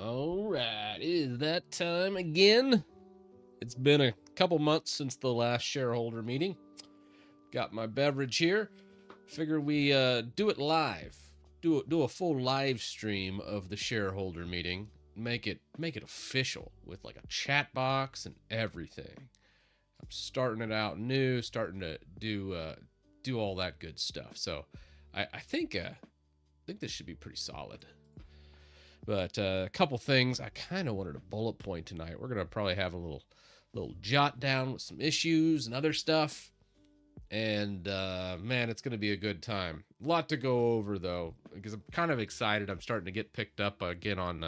All right, is that time again? It's been a couple months since the last shareholder meeting. Got my beverage here. Figure we do it live. Do a full live stream of the shareholder meeting. Make it official with like a chat box and everything. I'm starting it out new, starting to do all that good stuff. So I think this should be pretty solid. But a couple things I kind of wanted to bullet point tonight. We're gonna probably have a little jot down with some issues and other stuff. And man, it's gonna be a good time. A lot to go over though, because I'm kind of excited. I'm starting to get picked up again on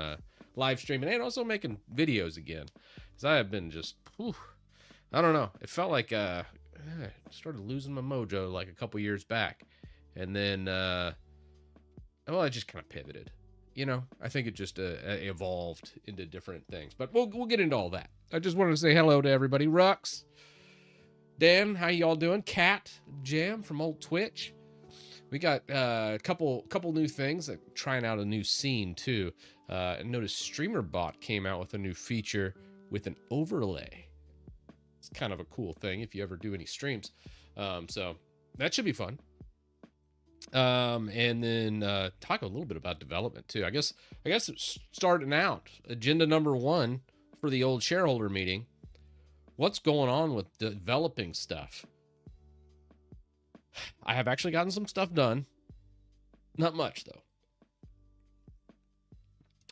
live streaming and also making videos again. Because I have been just, I don't know. It felt like I started losing my mojo like a couple years back, and then I just kind of pivoted. I think it just evolved into different things. But we'll get into all that. I just wanted to say hello to everybody. Rux, Dan, how y'all doing? Cat, Jam from old Twitch. We got a couple new things. Like trying out a new scene too. I noticed StreamerBot came out with a new feature with an overlay. It's kind of a cool thing if you ever do any streams. So that should be fun. And then talk a little bit about development too. I guess it's starting out. Agenda number 1 for the old shareholder meeting. What's going on with developing stuff? I have actually gotten some stuff done. Not much though,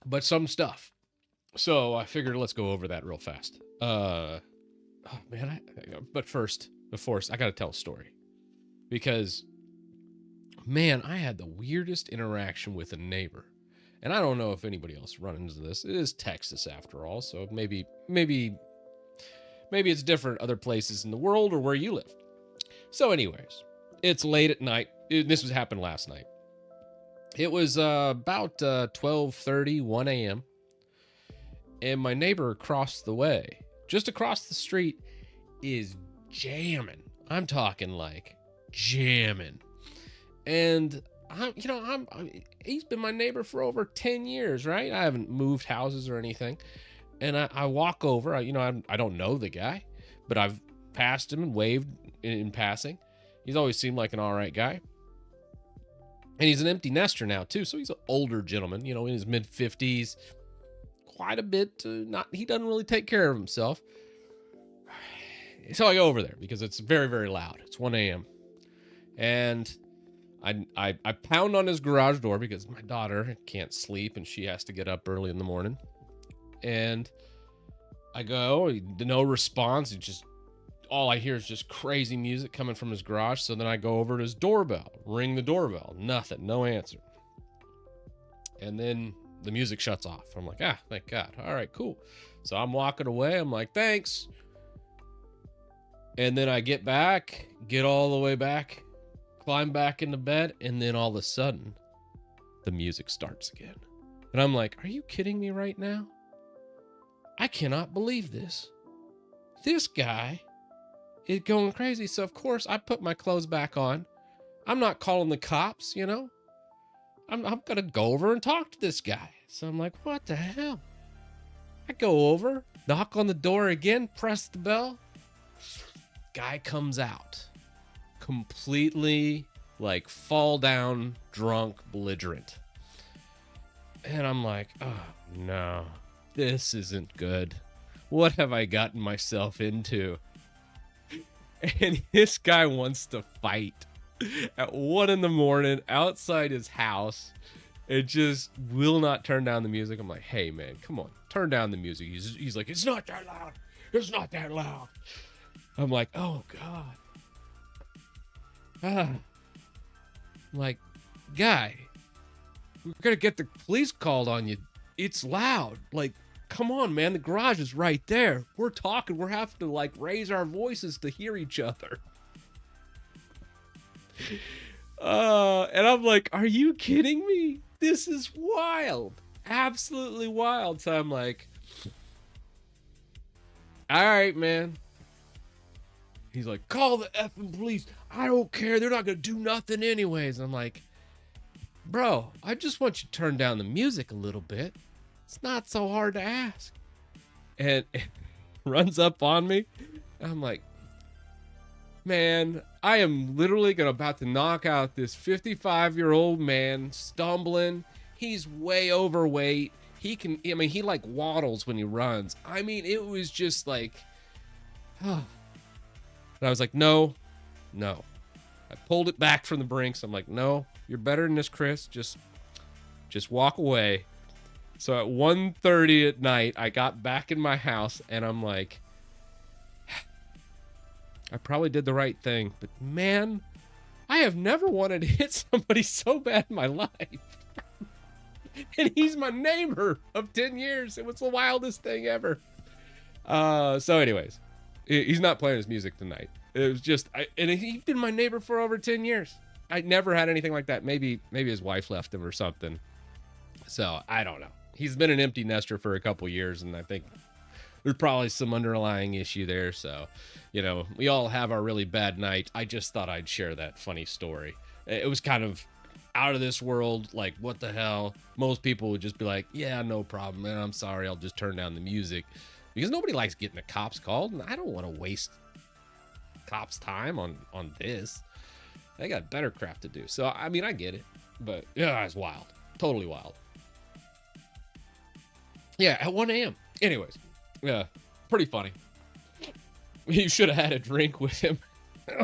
but some stuff. So I figured let's go over that real fast. But first, I got to tell a story because, man, I had the weirdest interaction with a neighbor. And I don't know if anybody else runs into this. It is Texas after all, so maybe it's different other places in the world or where you live. So anyways, it's late at night. This was happened last night. It was about 12:30, 1 a.m. And my neighbor across the way, just across the street, is jamming. I'm talking like jamming. And he's been my neighbor for over 10 years, right? I haven't moved houses or anything. And I walk over, I don't know the guy, but I've passed him and waved in passing. He's always seemed like an all right guy. And he's an empty nester now too. So he's an older gentleman, in his mid 50s, quite a bit he doesn't really take care of himself. So I go over there because it's very, very loud. It's 1 a.m. And I pound on his garage door because my daughter can't sleep and she has to get up early in the morning. And I go, no response. All I hear is just crazy music coming from his garage. So then I go over to his doorbell, ring the doorbell, nothing, no answer. And then the music shuts off. I'm like, thank God. All right, cool. So I'm walking away. I'm like, thanks. And then I get all the way back, climb back into bed, and then all of a sudden, the music starts again. And I'm like, are you kidding me right now? I cannot believe this. This guy is going crazy. So, of course, I put my clothes back on. I'm not calling the cops, I'm going to go over and talk to this guy. So I'm like, what the hell? I go over, knock on the door again, press the bell. Guy comes out. Completely fall down, drunk, belligerent. And I'm like, oh no, this isn't good. What have I gotten myself into? And this guy wants to fight at 1 a.m. outside his house. It just will not turn down the music. I'm like, hey man, come on, turn down the music. He's like, it's not that loud. It's not that loud. I'm like, oh God. I'm like, guy, we're gonna get the police called on you. It's loud. Come on, man. The garage is right there. We're talking. We're having to raise our voices to hear each other. And I'm like, are you kidding me? This is wild. Absolutely wild. So I'm like, all right, man. He's like, call the effing police. I don't care. They're not going to do nothing anyways. I'm like, bro, I just want you to turn down the music a little bit. It's not so hard to ask. And it runs up on me. I'm like, man, I am literally about to knock out this 55-year-old man stumbling. He's way overweight. He like waddles when he runs. I mean, it was just like, and I was like, no. I pulled it back from the brinks. I'm like, no, you're better than this, Chris. Just walk away. So at 1:30 at night, I got back in my house and I'm like, I probably did the right thing, but man, I have never wanted to hit somebody so bad in my life. And he's my neighbor of 10 years. It was the wildest thing ever. So anyways, he's not playing his music tonight. It was just, and he's been my neighbor for over 10 years. I never had anything like that. Maybe his wife left him or something. So I don't know. He's been an empty nester for a couple years, and I think there's probably some underlying issue there. So, we all have our really bad night. I just thought I'd share that funny story. It was kind of out of this world. Like, what the hell? Most people would just be like, yeah, no problem, man. I'm sorry. I'll just turn down the music, because nobody likes getting the cops called. And I don't want to waste cops' time on this. They got better crap to do. So, I mean, I get it, but yeah, it's wild. Totally wild. Yeah, at 1 a.m. Anyways, yeah, pretty funny. You should have had a drink with him.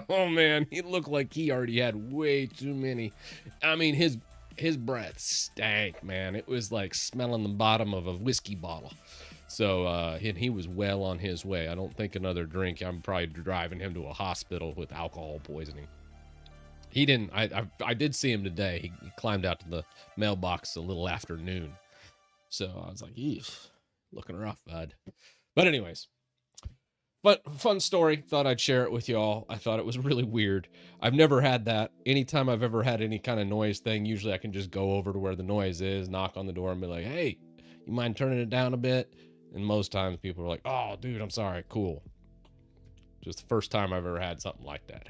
Oh man, he looked like he already had way too many. I mean, his breath stank, man. It was like smelling the bottom of a whiskey bottle. So, and he was well on his way. I don't think another drink. I'm probably driving him to a hospital with alcohol poisoning. He didn't. I did see him today. He climbed out to the mailbox a little after noon. So I was like, eesh, looking rough, bud. But anyways, fun story. Thought I'd share it with y'all. I thought it was really weird. I've never had that. Anytime I've ever had any kind of noise thing, usually I can just go over to where the noise is, knock on the door and be like, hey, you mind turning it down a bit? And most times people are like, oh, dude, I'm sorry. Cool. Just the first time I've ever had something like that.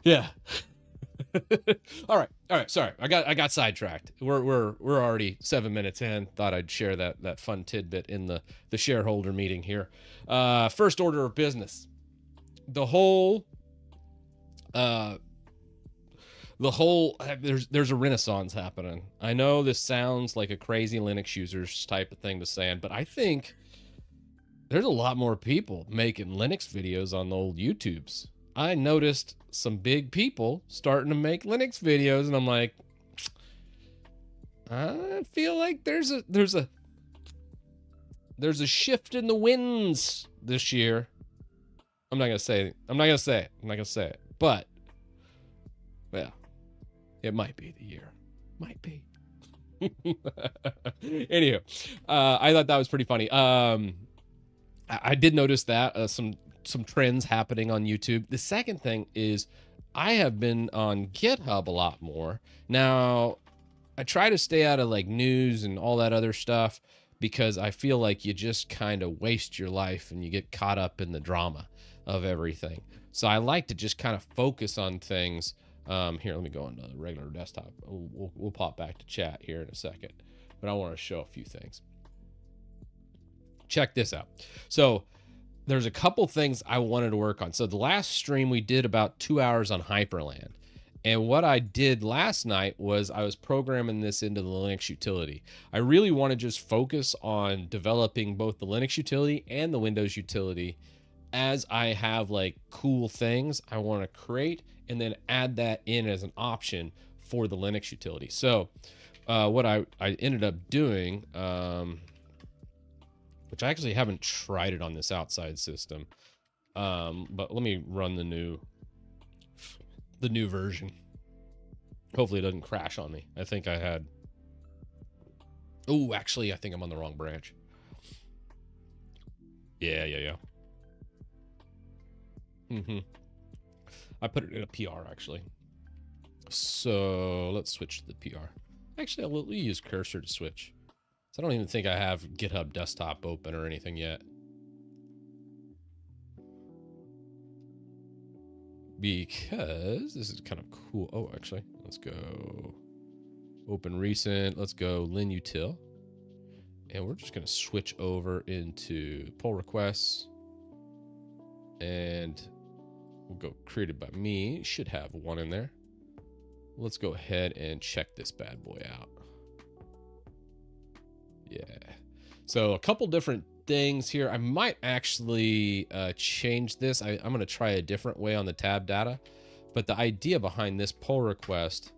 Yeah. All right. Sorry, I got sidetracked. We're already 7 minutes in. Thought I'd share that fun tidbit in the shareholder meeting here. First order of business. The whole there's a renaissance happening. I know this sounds like a crazy Linux users type of thing to say, but I think there's a lot more people making Linux videos on the old YouTubes. I noticed some big people starting to make Linux videos, and I'm like, I feel like there's a shift in the winds this year. I'm not gonna say it, but well, it might be the year. Might be. Anywho, I thought that was pretty funny. I did notice that some trends happening on YouTube. The second thing is I have been on GitHub a lot more. Now, I try to stay out of like news and all that other stuff because I feel like you just kind of waste your life and you get caught up in the drama of everything. So I like to just kind of focus on things. Here, let me go on the regular desktop. We'll pop back to chat here in a second, but I want to show a few things. Check this out. So there's a couple things I wanted to work on. So the last stream we did about 2 hours on Hyperland. And what I did last night was I was programming this into the Linux utility. I really want to just focus on developing both the Linux utility and the Windows utility as I have like cool things I want to create and then add that in as an option for the Linux utility. So what I ended up doing, which I actually haven't tried it on this outside system. But let me run the new version. Hopefully it doesn't crash on me. I think I had, oh, actually, I think I'm on the wrong branch. Yeah. I put it in a PR actually. So let's switch to the PR. Actually, I'll use cursor to switch. So I don't even think I have GitHub desktop open or anything yet. Because this is kind of cool. Oh, actually, let's go. Open recent. Let's go linutil. And we're just going to switch over into pull requests. And we'll go created by me. Should have one in there. Let's go ahead and check this bad boy out. Yeah. So a couple different things here. I might actually change this. I'm going to try a different way on the tab data. But the idea behind this pull request,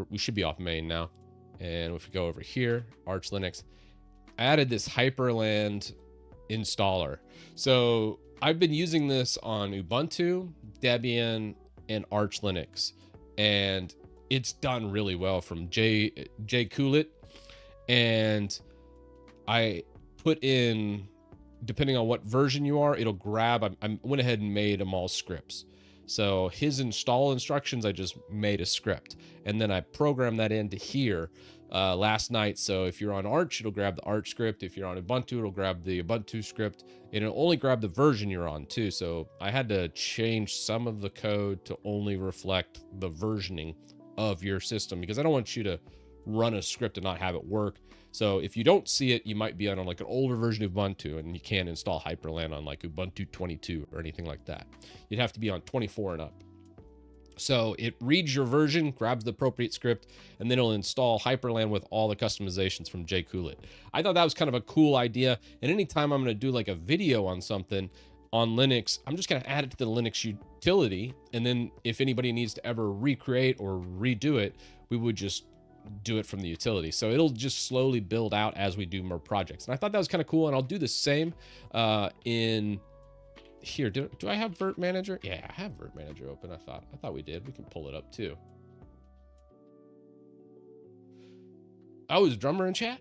we should be off main now. And if we go over here, Arch Linux, I added this Hyperland installer. So I've been using this on Ubuntu, Debian, and Arch Linux. And it's done really well from J Coolit. And I put in, depending on what version you are, it'll grab, I went ahead and made them all scripts. So his install instructions, I just made a script. And then I programmed that into here last night. So if you're on Arch, it'll grab the Arch script. If you're on Ubuntu, it'll grab the Ubuntu script. And it'll only grab the version you're on too. So I had to change some of the code to only reflect the versioning of your system, because I don't want you to run a script and not have it work. So if you don't see it, you might be on like an older version of Ubuntu and you can't install Hyperland on like Ubuntu 22 or anything like that. You'd have to be on 24 and up. So it reads your version, grabs the appropriate script, and then it'll install Hyperland with all the customizations from Jcoolit. I thought that was kind of a cool idea. And anytime I'm going to do like a video on something on Linux, I'm just going to add it to the Linux utility. And then if anybody needs to ever recreate or redo it, we would just do it from the utility. So it'll just slowly build out as we do more projects. And I thought that was kind of cool. And I'll do the same in here. Do I have Vert Manager? Yeah, I have Vert Manager open. I thought we did. We can pull it up too. Oh, is Drummer in chat?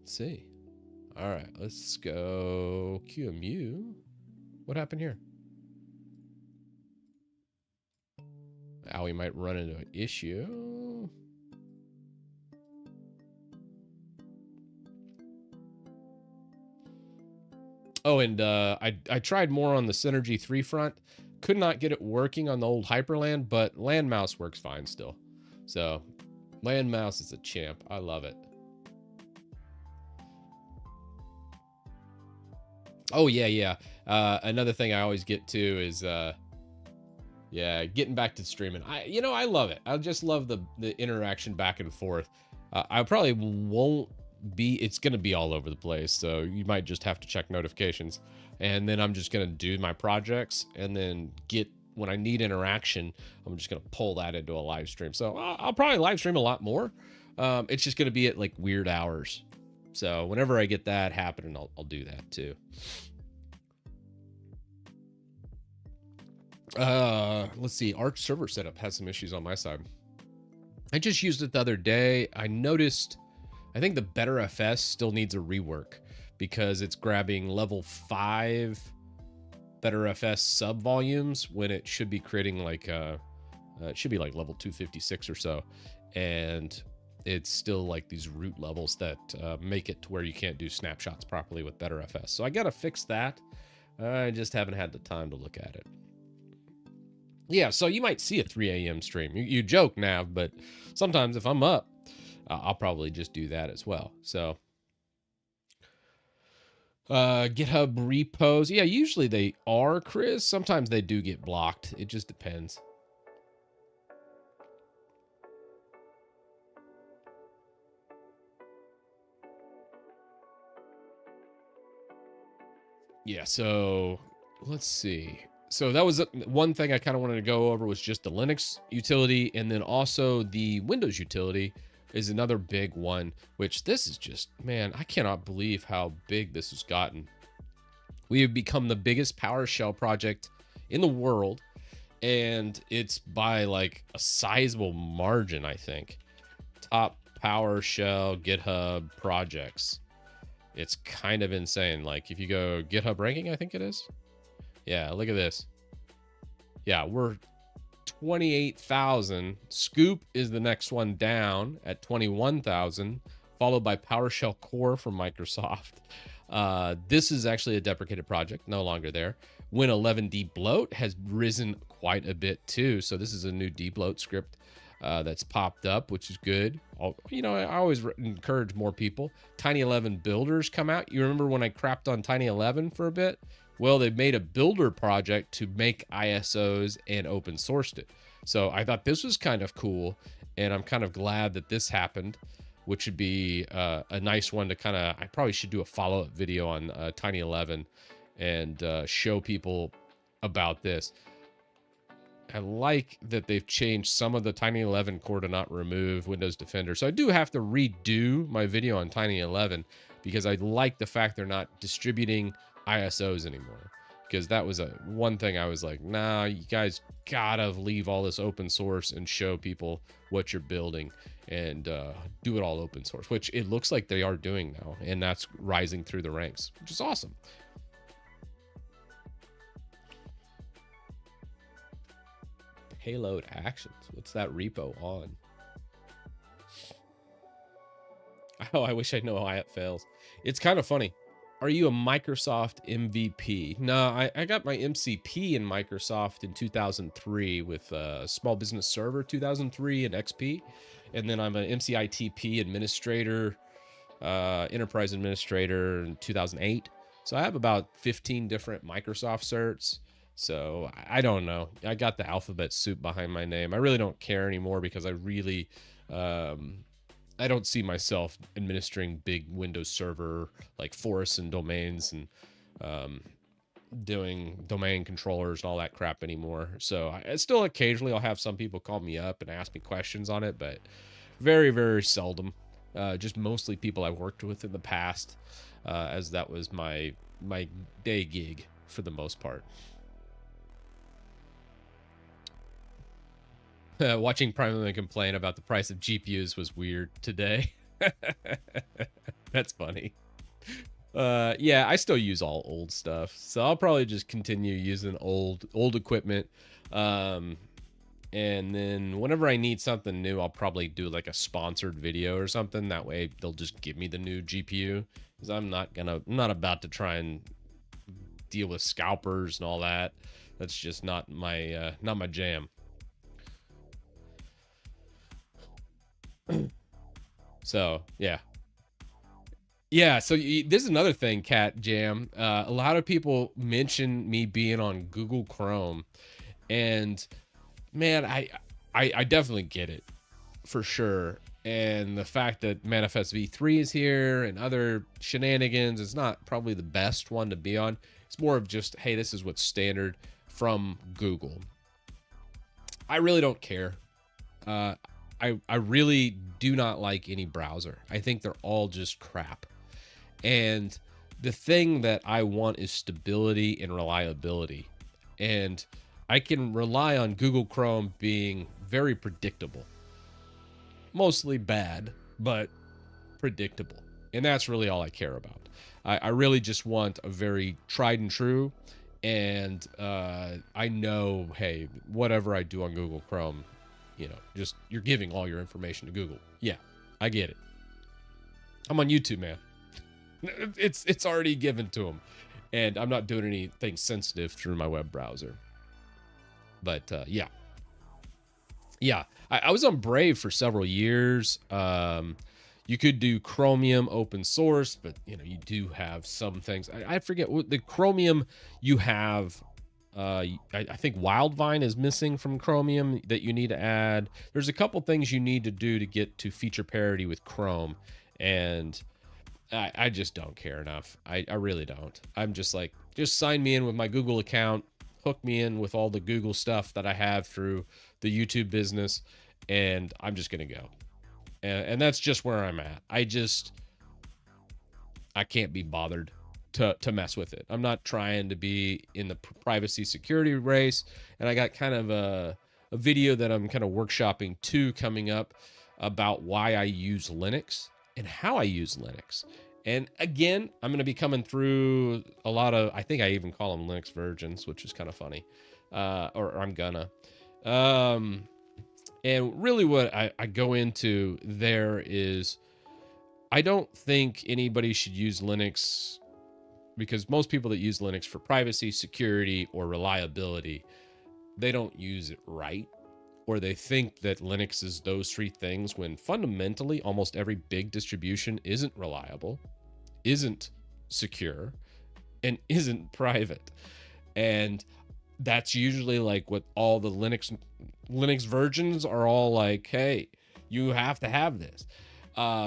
Let's see. All right, let's go QMU. What happened here? Now we might run into an issue. Oh, and I tried more on the Synergy 3 front. Could not get it working on the old Hyperland, but Land Mouse works fine still. So Land Mouse is a champ. I love it. Oh, yeah. Another thing I always get to is, yeah, getting back to streaming. I love it. I just love the interaction back and forth. I probably won't be, it's going to be all over the place. So you might just have to check notifications. And then I'm just going to do my projects and then when I need interaction, I'm just going to pull that into a live stream. So I'll probably live stream a lot more. It's just going to be at like weird hours. So whenever I get that happening, I'll do that too. Let's see. Arch server setup has some issues on my side. I just used it the other day. I noticed, I think the BetterFS still needs a rework because it's grabbing level 5 BetterFS sub volumes when it should be creating like, it should be like level 256 or so. And it's still like these root levels that make it to where you can't do snapshots properly with BetterFS. So I got to fix that. I just haven't had the time to look at it. Yeah, so you might see a 3 a.m. stream. You joke, Nav, but sometimes if I'm up, I'll probably just do that as well. So GitHub repos. Yeah, usually they are, Chris. Sometimes they do get blocked. It just depends. Yeah, so let's see. So that was one thing I kind of wanted to go over was just the Linux utility, and then also the Windows utility is another big one, which this is just, man, I cannot believe how big this has gotten. We have become the biggest PowerShell project in the world, and it's by like a sizable margin, I think. Top PowerShell GitHub projects. It's kind of insane. Like if you go GitHub ranking, I think it is. Yeah, look at this. Yeah, we're 28,000. Scoop is the next one down at 21,000, followed by PowerShell Core from Microsoft. This is actually a deprecated project, no longer there. Win11D Bloat has risen quite a bit too. So this is a new debloat script that's popped up, which is good. I always encourage more people. Tiny 11 builders come out. You remember when I crapped on Tiny 11 for a bit? Well, they made a builder project to make ISOs and open sourced it. So I thought this was kind of cool, and I'm kind of glad that this happened, which would be a nice one to I probably should do a follow-up video on Tiny 11 and show people about this. I like that they've changed some of the Tiny 11 core to not remove Windows Defender. So I do have to redo my video on Tiny 11 because I like the fact they're not distributing ISOs anymore. Because that was one thing I was like, nah, you guys gotta leave all this open source and show people what you're building and do it all open source, which it looks like they are doing now. And that's rising through the ranks, which is awesome. Payload actions. What's that repo on? Oh, I wish I know why it fails. It's kind of funny. Are you a Microsoft MVP? No, I got my MCP in Microsoft in 2003 with Small Business Server 2003 and XP. And then I'm an MCITP administrator, enterprise administrator in 2008. So I have about 15 different Microsoft certs. So I don't know. I got the alphabet soup behind my name. I really don't care anymore because I really, I don't see myself administering big Windows Server like forests and domains and doing domain controllers and all that crap anymore. So I still occasionally I'll have some people call me up and ask me questions on it, but very, very seldom. Just mostly people I worked with in the past, as that was my day gig for the most part. Watching Prime complain about the price of GPUs was weird today. That's funny. Yeah, I still use all old stuff, so I'll probably just continue using old equipment. And then whenever I need something new, I'll probably do like a sponsored video or something. That way they'll just give me the new GPU, because I'm not about to try and deal with scalpers and all that. That's just not my jam. So yeah, so this is another thing, Cat Jam. A lot of people mention me being on Google Chrome, and man, I definitely get it for sure. And the fact that Manifest v3 is here and other shenanigans, it's not probably the best one to be on. It's more of just, hey, this is what's standard from Google. I really don't care. I really do not like any browser. I think they're all just crap. And the thing that I want is stability and reliability. And I can rely on Google Chrome being very predictable. Mostly bad, but predictable. And that's really all I care about. I really just want a very tried and true. And I know, hey, whatever I do on Google Chrome, just you're giving all your information to Google. Yeah, I get it. I'm on YouTube, man. It's already given to them, and I'm not doing anything sensitive through my web browser. But yeah. I was on Brave for several years. You could do Chromium open source, but you do have some things. I forget what the Chromium you have. I think Wildvine is missing from Chromium that you need to add. There's a couple things you need to do to get to feature parity with Chrome, and I just don't care enough. I really don't. I'm just like, just sign me in with my Google account, hook me in with all the Google stuff that I have through the YouTube business, and I'm just gonna go. And that's just where I'm at. I can't be bothered to mess with it. I'm not trying to be in the privacy security race, and I got kind of a video that I'm kind of workshopping too coming up about why I use Linux and how I use Linux. And again, I'm going to be coming through a lot of, I think I even call them Linux virgins, which is kind of funny. Or I'm gonna. And really what I go into there is, I don't think anybody should use Linux, because most people that use Linux for privacy, security, or reliability they don't use it right, or they think that Linux is those three things when fundamentally almost every big distribution isn't reliable, isn't secure, and isn't private. And that's usually like what all the Linux versions are all like, hey, you have to have this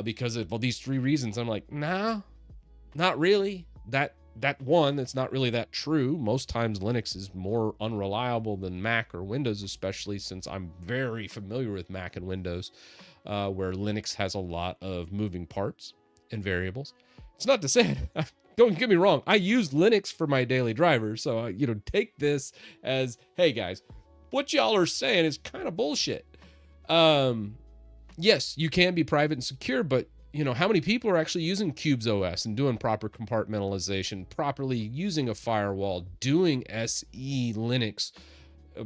because of all these three reasons. I'm like, nah, not really. That one, it's not really that true. Most times Linux is more unreliable than Mac or Windows, especially since I'm very familiar with Mac and Windows, where Linux has a lot of moving parts and variables. It's not to say, don't get me wrong, I use Linux for my daily driver. So, take this as, hey guys, what y'all are saying is kind of bullshit. Yes, you can be private and secure, but how many people are actually using Qubes OS and doing proper compartmentalization, properly using a firewall, doing SE Linux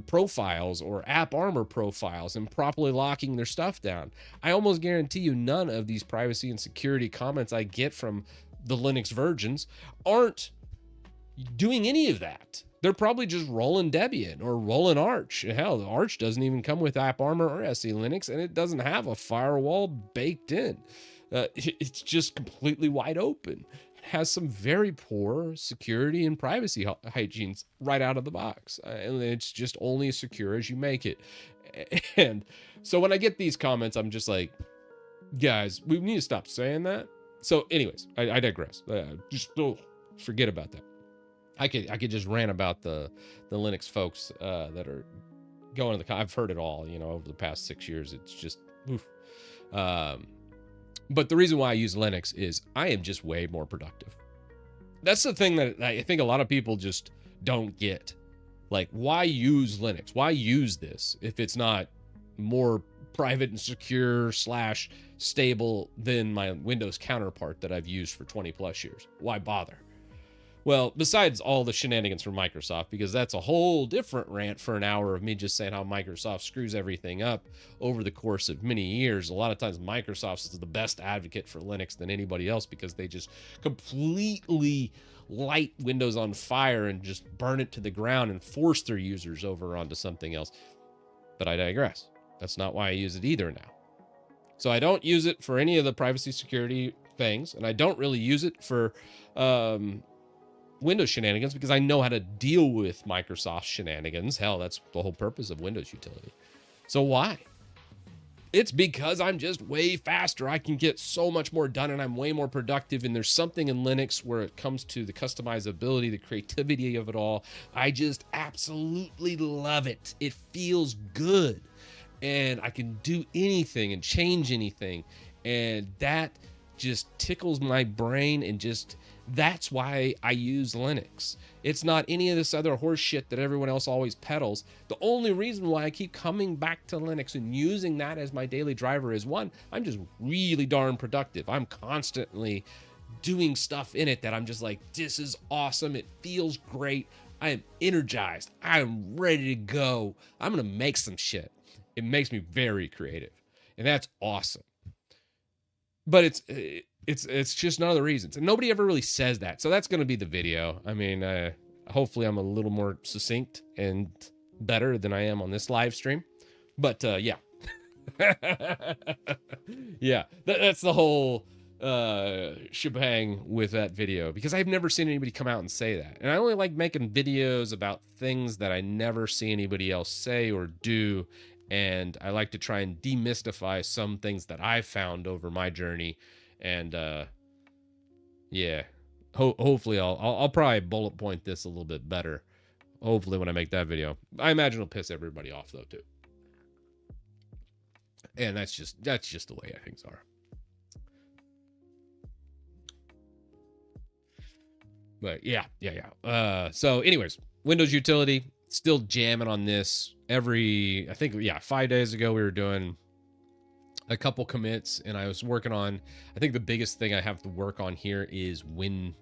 profiles or AppArmor profiles and properly locking their stuff down? I almost guarantee you none of these privacy and security comments I get from the Linux versions aren't doing any of that. They're probably just rolling Debian or rolling Arch. Hell, the Arch doesn't even come with AppArmor or SE Linux, and it doesn't have a firewall baked in. It's just completely wide open. It has some very poor security and privacy hygienes right out of the box. And it's just only as secure as you make it. And so when I get these comments, I'm just like, guys, we need to stop saying that. So anyways, I digress. Just forget about that. I could just rant about the Linux folks that are going to I've heard it all, over the past 6 years. It's just, oof. But the reason why I use Linux is I am just way more productive. That's the thing that I think a lot of people just don't get. Like, why use Linux? Why use this if it's not more private and secure / stable than my Windows counterpart that I've used for 20 plus years? Why bother? Well, besides all the shenanigans from Microsoft, because that's a whole different rant for an hour of me just saying how Microsoft screws everything up over the course of many years. A lot of times Microsoft is the best advocate for Linux than anybody else because they just completely light Windows on fire and just burn it to the ground and force their users over onto something else. But I digress. That's not why I use it either now. So I don't use it for any of the privacy security things, and I don't really use it for Windows shenanigans because I know how to deal with Microsoft shenanigans. Hell, that's the whole purpose of Windows utility. So why? It's because I'm just way faster. I can get so much more done and I'm way more productive. And there's something in Linux where it comes to the customizability, the creativity of it all. I just absolutely love it. It feels good. And I can do anything and change anything. And that just tickles my brain and just... That's why I use Linux. It's not any of this other horse shit that everyone else always peddles. The only reason why I keep coming back to Linux and using that as my daily driver is, one, I'm just really darn productive. I'm constantly doing stuff in it that I'm just like, this is awesome. It feels great. I am energized. I am ready to go. I'm going to make some shit. It makes me very creative. And that's awesome. But it's just none of the reasons. And nobody ever really says that. So that's going to be the video. I mean, hopefully I'm a little more succinct and better than I am on this live stream. But yeah. Yeah, that's the whole shebang with that video. Because I've never seen anybody come out and say that. And I only like making videos about things that I never see anybody else say or do. And I like to try and demystify some things that I've found over my journey. And yeah, hopefully I'll probably bullet point this a little bit better. Hopefully when I make that video. I imagine it'll piss everybody off though too. And that's just the way things are. But yeah. So anyways, Windows utility, still jamming on this. I think 5 days ago we were doing a couple commits and I was working on, I think the biggest thing I have to work on here is WinGet.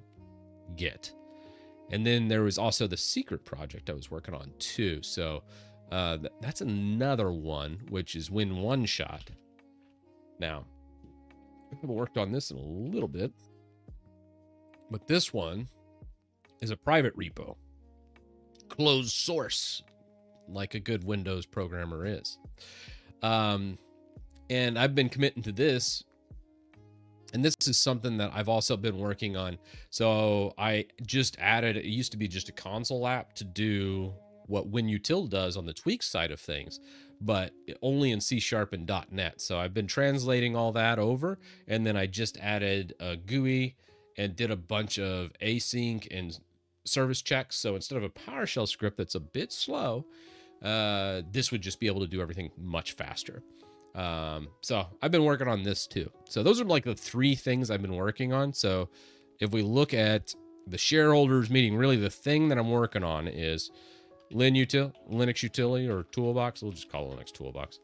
And then there was also the secret project I was working on too. So that's another one, which is Win One Shot. Now, I haven't worked on this in a little bit, but this one is a private repo, closed source like a good Windows programmer is. And I've been committing to this, and this is something that I've also been working on. So I just added, it used to be just a console app to do what WinUtil does on the tweak side of things, but only in C# and .NET. So I've been translating all that over, and then I just added a GUI and did a bunch of async and service checks. So instead of a PowerShell script that's a bit slow, this would just be able to do everything much faster. So I've been working on this too. So those are like the 3 things I've been working on. So if we look at the shareholders meeting, really the thing that I'm working on is Linux utility or toolbox. We'll just call it Linux toolbox.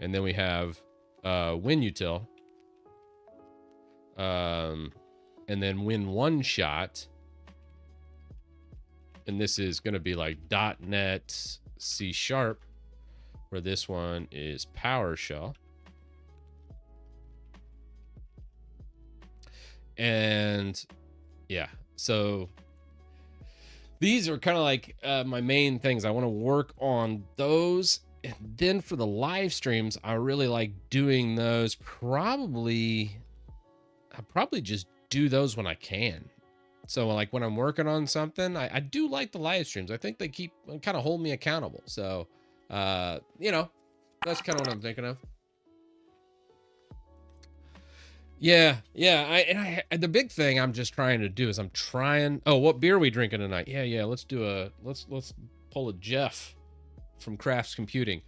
And then we have WinUtil. And then Win One Shot. And this is going to be like .NET C#, where this one is PowerShell. And yeah, so these are kind of like my main things. I want to work on those. And then for the live streams, I really like doing those. I probably just do those when I can. So like when I'm working on something, I do like the live streams. I think they kind of hold me accountable. So, you know, that's kind of what I'm thinking of. Yeah. The big thing I'm just trying to do is oh, what beer are we drinking tonight? Yeah. Let's pull a Jeff from Crafts Computing.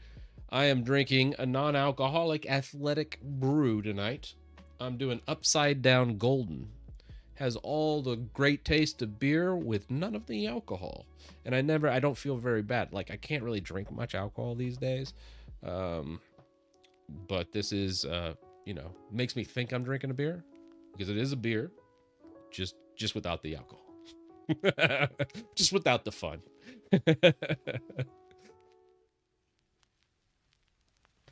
I am drinking a non-alcoholic athletic brew tonight. I'm doing Upside Down Golden. Has all the great taste of beer with none of the alcohol. And I don't feel very bad. Like, I can't really drink much alcohol these days. But this is, you know, makes me think I'm drinking a beer, because it is a beer, just without the alcohol. Just without the fun.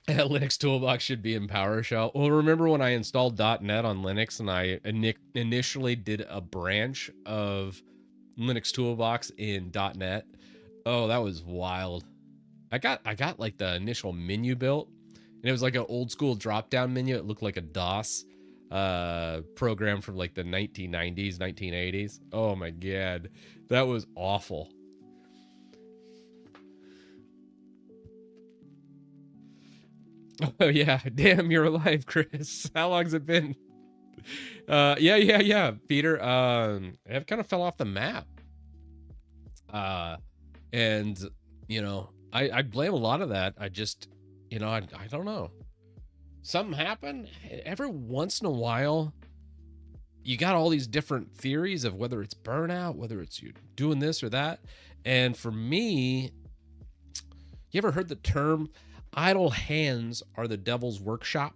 Linux Toolbox should be in PowerShell. Well, remember when I installed .NET on Linux and I initially did a branch of Linux Toolbox in .NET? Oh, that was wild. I got like the initial menu built, and it was like an old school drop down menu. It looked like a DOS program from like the 1990s, 1980s. Oh my God, that was awful. Oh yeah, damn, you're alive, Chris. How long's it been? Yeah, Peter. It kind of fell off the map. And you know, I blame a lot of that. I just, you know, I don't know. Something happened. Every once in a while, you got all these different theories of whether it's burnout, whether it's you doing this or that. And for me, you ever heard the term idle hands are the devil's workshop?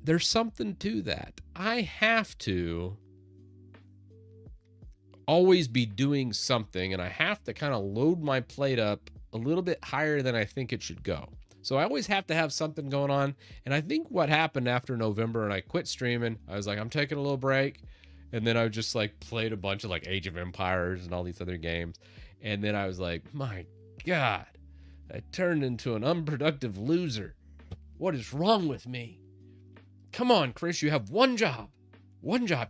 There's something to that. I have to always be doing something, and I have to kind of load my plate up a little bit higher than I think it should go. So I always have to have something going on. And I think what happened after November and I quit streaming, I was like, I'm taking a little break. And then I just like played a bunch of like Age of Empires and all these other games. And then I was like, my God, I turned into an unproductive loser. What is wrong with me? Come on, Chris, you have one job.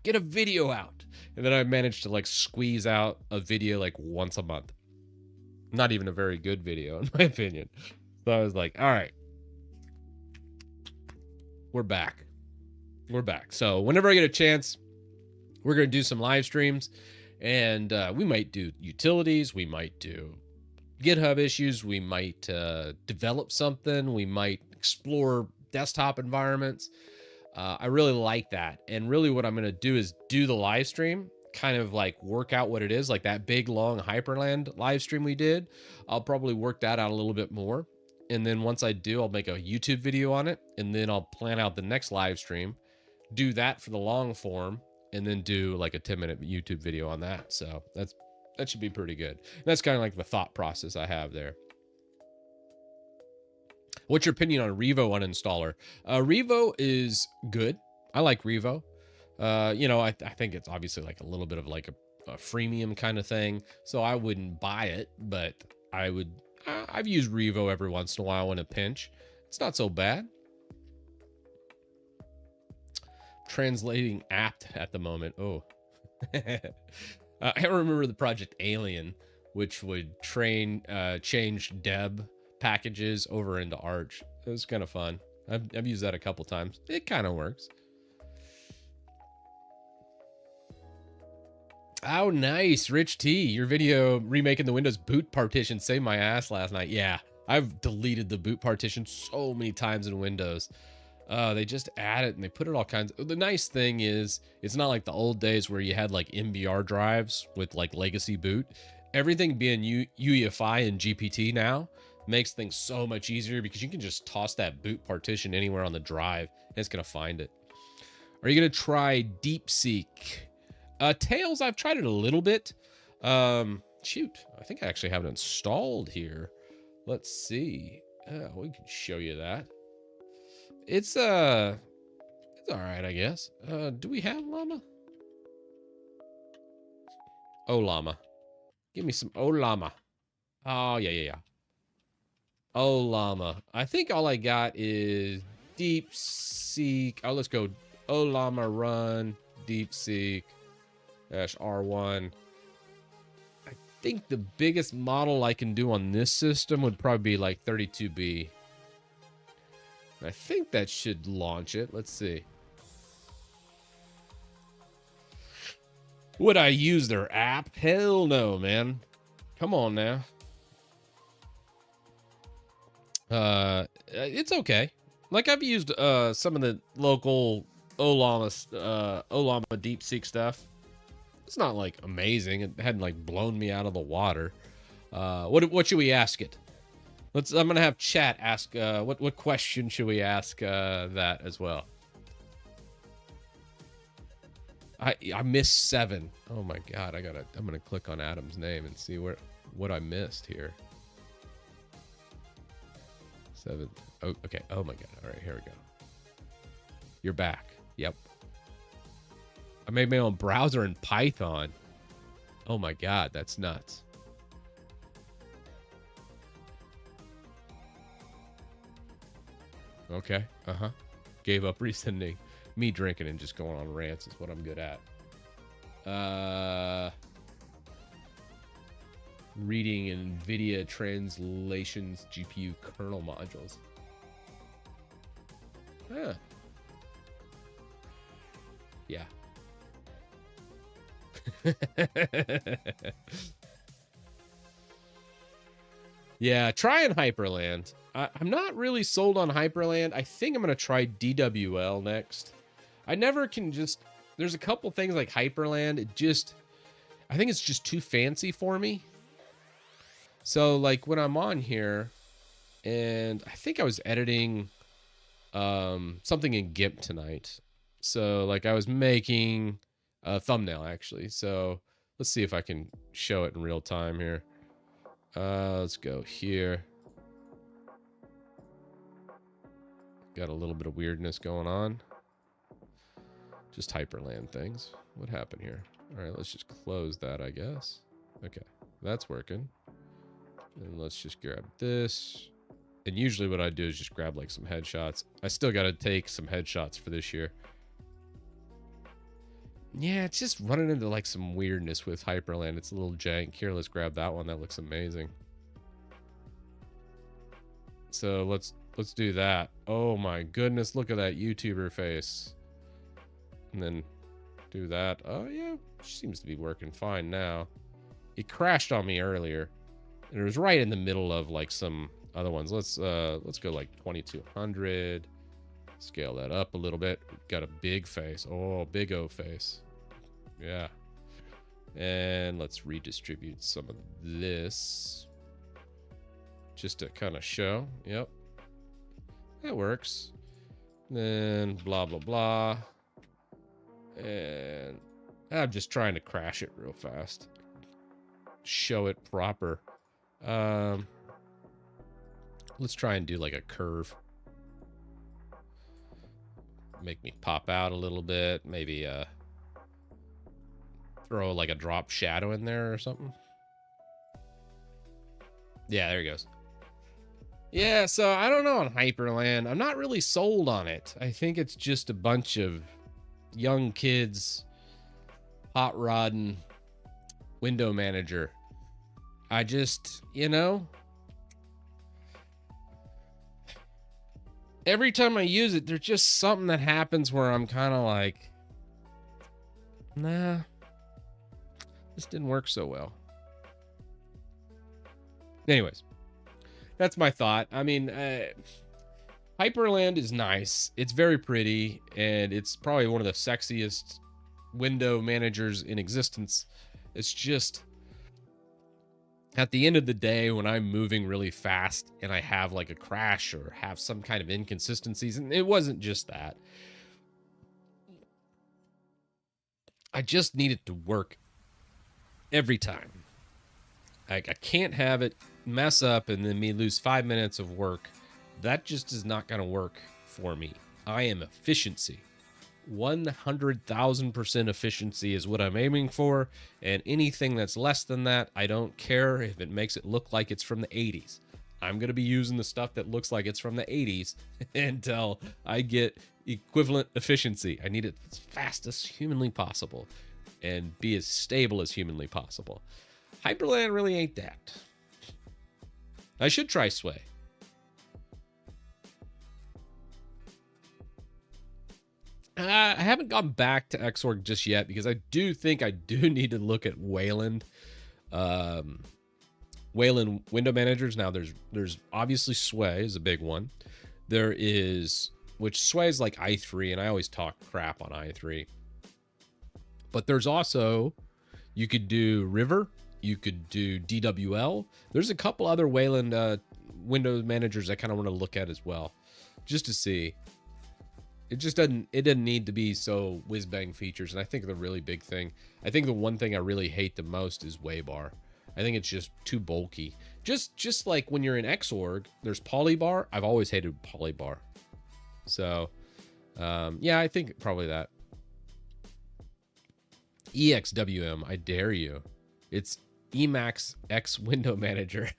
Get a video out. And then I managed to like squeeze out a video like once a month. Not even a very good video, in my opinion. So I was like, all right, we're back. So whenever I get a chance, we're going to do some live streams, and we might do utilities. We might do GitHub issues. We might develop something. We might explore desktop environments. I really like that. And really what I'm going to do is do the live stream, kind of like work out what it is, like that big long Hyperland live stream we did. I'll probably work that out a little bit more. And then once I do, I'll make a YouTube video on it. And then I'll plan out the next live stream, do that for the long form, and then do like a 10-minute YouTube video on that. So that should be pretty good. And that's kind of like the thought process I have there. What's your opinion on Revo uninstaller? Revo is good. I like Revo. You know, I think it's obviously like a little bit of like a freemium kind of thing, so I wouldn't buy it, but I would. I've used Revo every once in a while in a pinch. It's not so bad. Translating apt at the moment. Oh, I remember the Project Alien, which would change Deb packages over into Arch. It was kind of fun. I've used that a couple times. It kind of works. Oh, nice. Rich T, your video remaking the Windows boot partition saved my ass last night. Yeah, I've deleted the boot partition so many times in Windows. They just add it and they put it all kinds of, the nice thing is it's not like the old days where you had like MBR drives with like legacy boot. Everything being UEFI and GPT now makes things so much easier because you can just toss that boot partition anywhere on the drive and it's going to find it. Are you going to try DeepSeek? Tails, I've tried it a little bit. Shoot, I think I actually have it installed here. Let's see. We can show you that. It's all right, I guess. Do we have llama? Oh, llama. Give me some llama. Oh, yeah. Oh, llama. I think all I got is DeepSeek. Oh, let's go. Oh, llama run DeepSeek -R1. I think the biggest model I can do on this system would probably be like 32B. I think that should launch it. Let's see. Would I use their app? Hell no, man. Come on now. It's okay. Like I've used some of the local Olama DeepSeek stuff. It's not like amazing. It hadn't like blown me out of the water. What should we ask it? I'm gonna have chat ask. What question should we ask that as well? I missed 7. Oh my god! I'm gonna click on Adam's name and see what I missed here. 7. Oh, okay. Oh my god! All right, here we go. You're back. Yep. I made my own browser in Python. Oh my god, that's nuts. Okay. Gave up resending. Me drinking and just going on rants is what I'm good at. Reading NVIDIA translations GPU kernel modules. Huh. Yeah. Yeah, trying Hyperland. I'm not really sold on Hyperland. I think I'm going to try DWL next. I never can just... There's a couple things like Hyperland. I think it's just too fancy for me. So, like, when I'm on here, and I think I was editing something in GIMP tonight. So, like, I was making a thumbnail, actually. So, let's see if I can show it in real time here. Let's go here. Got a little bit of weirdness going on. Just Hyperland things. What happened here? All right, let's just close that, I guess. Okay, that's working. And let's just grab this. And usually what I do is just grab like some headshots. I still got to take some headshots for this year. Yeah, it's just running into like some weirdness with Hyperland. It's a little jank. Here, let's grab that one. That looks amazing. So let's do that. Oh my goodness, look at that YouTuber face. And then do that. Oh yeah, seems to be working fine now. It crashed on me earlier. And it was right in the middle of like some other ones. Let's go like 2200. Scale that up a little bit. Got a big face. Oh, big O face. Yeah. And let's redistribute some of this. Just to kind of show. Yep. That works. Then blah, blah, blah. And I'm just trying to crash it real fast. Show it proper. Let's try and do like a curve. Make me pop out a little bit. Maybe Throw like a drop shadow in there or something. Yeah, there he goes. Yeah, so I don't know on Hyperland. I'm not really sold on it. I think it's just a bunch of young kids hot rodding window manager. I just, every time I use it, there's just something that happens where I'm kind of like, nah, this didn't work so well. Anyways, that's my thought. I mean, Hyperland is nice. It's very pretty, and it's probably one of the sexiest window managers in existence. It's just, at the end of the day, when I'm moving really fast and I have like a crash or have some kind of inconsistencies, and it wasn't just that, I just need it to work every time. I can't have it mess up and then me lose 5 minutes of work. That just is not going to work for me. I am efficiency. 100,000% efficiency is what I'm aiming for, and anything that's less than that, I don't care if it makes it look like it's from the 80s. I'm going to be using the stuff that looks like it's from the 80s until I get equivalent efficiency. I need it as fast as humanly possible and be as stable as humanly possible. Hyperland really ain't that. I should try Sway. I haven't gone back to Xorg just yet because I do think I do need to look at Wayland. Wayland window managers. Now there's obviously Sway is a big one. There is, which Sway is like i3, and I always talk crap on i3. But there's also, you could do River, you could do DWL. There's a couple other Wayland window managers I kind of want to look at as well, just to see. It just doesn't need to be so whiz bang features. And I think the really big thing, I think the one thing I really hate the most is Waybar. I think it's just too bulky. Just like when you're in Xorg, there's Polybar. I've always hated Polybar. So, yeah, I think probably that. EXWM, I dare you. It's Emacs X Window Manager.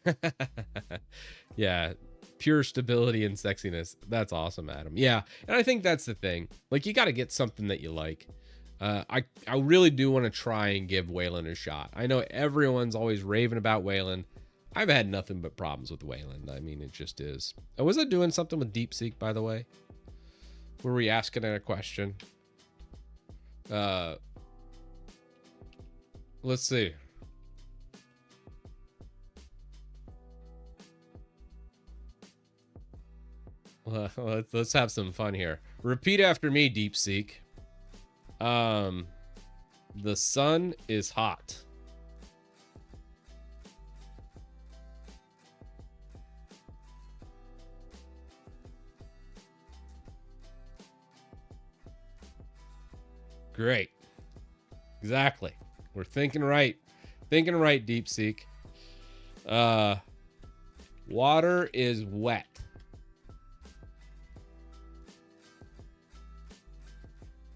Yeah, pure stability and sexiness. That's awesome, Adam. Yeah, and I think that's the thing. Like, you got to get something that you like. I really do want to try and give Wayland a shot. I know everyone's always raving about Wayland. I've had nothing but problems with Wayland. I mean, it just is. Was I doing something with DeepSeek, by the way? Were we asking it a question? Let's see. Let's have some fun here. Repeat after me, DeepSeek. The sun is hot. Great. Exactly. We're thinking right. Thinking right, DeepSeek. Water is wet.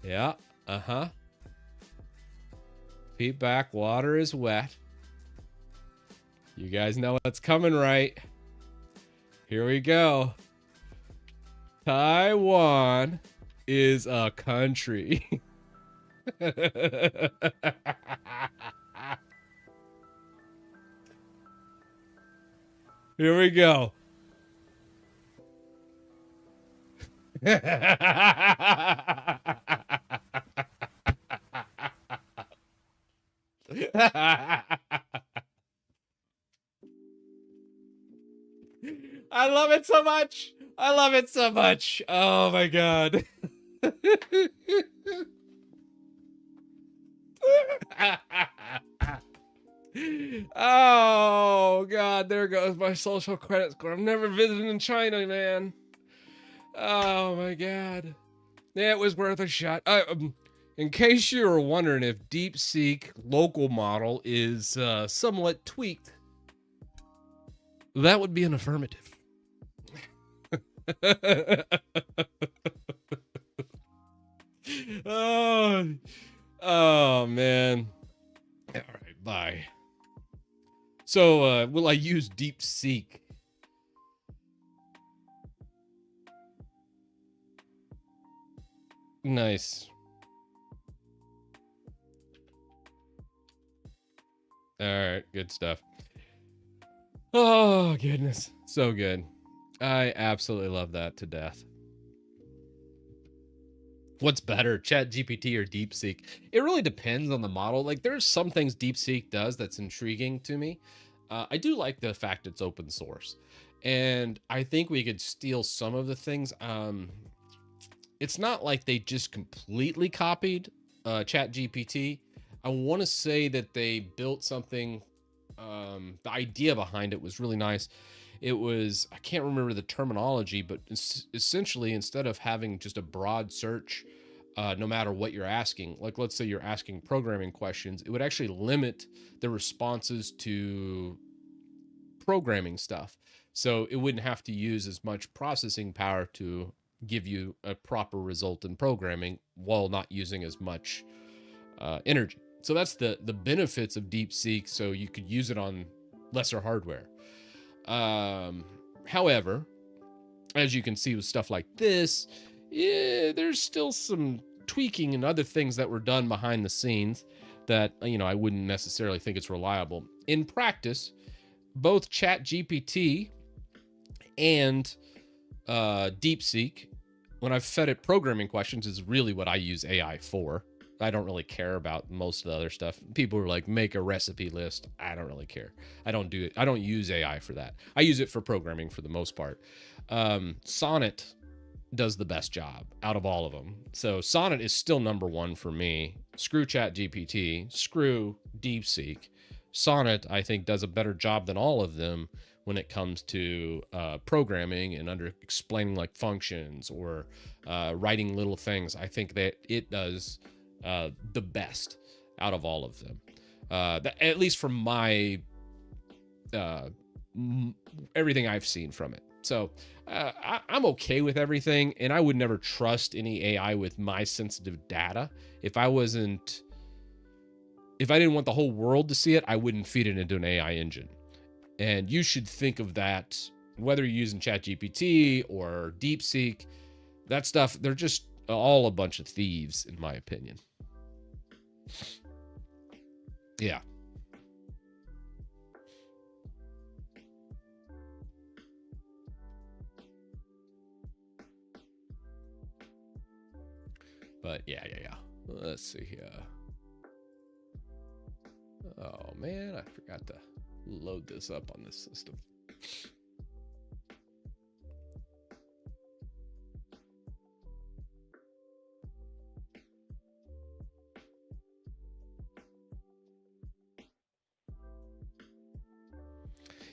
Yeah. Uh-huh. Feedback, water is wet. You guys know what's coming, right? Here we go. Taiwan is a country. Here we go. I love it so much. I love it so much. Oh my god. Oh god, there goes my social credit score. I'm never visiting China, man. Oh my god. Yeah, it was worth a shot. In case you were wondering if DeepSeek local model is somewhat tweaked, that would be an affirmative. Oh man. So, will I use DeepSeek? Nice. All right, good stuff. Oh, goodness. So good. I absolutely love that to death. What's better, ChatGPT or DeepSeek? It really depends on the model. Like, there's some things DeepSeek does that's intriguing to me. I do like the fact it's open source, and I think we could steal some of the things. It's not like they just completely copied ChatGPT. I want to say that they built something. The idea behind it was really nice. It was, I can't remember the terminology, but essentially, instead of having just a broad search, no matter what you're asking, like let's say you're asking programming questions, it would actually limit the responses to programming stuff. So it wouldn't have to use as much processing power to give you a proper result in programming while not using as much energy. So that's the benefits of DeepSeek. So you could use it on lesser hardware. However, as you can see with stuff like this, there's still some tweaking and other things that were done behind the scenes that, I wouldn't necessarily think it's reliable. In practice, both ChatGPT and DeepSeek, when I've fed it programming questions, is really what I use AI for. I don't really care about most of the other stuff. People are like, make a recipe list. I don't really care. I don't do it. I don't use AI for that. I use it for programming for the most part. Sonnet does the best job out of all of them. So Sonnet is still number one for me. Screw ChatGPT, screw DeepSeek. Sonnet, I think, does a better job than all of them when it comes to programming and explaining like functions or writing little things. I think that it does the best out of all of them, at least from my everything I've seen from it. So I'm okay with everything, and I would never trust any AI with my sensitive data. If I didn't want the whole world to see it, I wouldn't feed it into an AI engine. And you should think of that, whether you're using ChatGPT or DeepSeek, that stuff, they're just all a bunch of thieves, in my opinion. Yeah. But yeah. Let's see here. Oh man, I forgot to load this up on this system.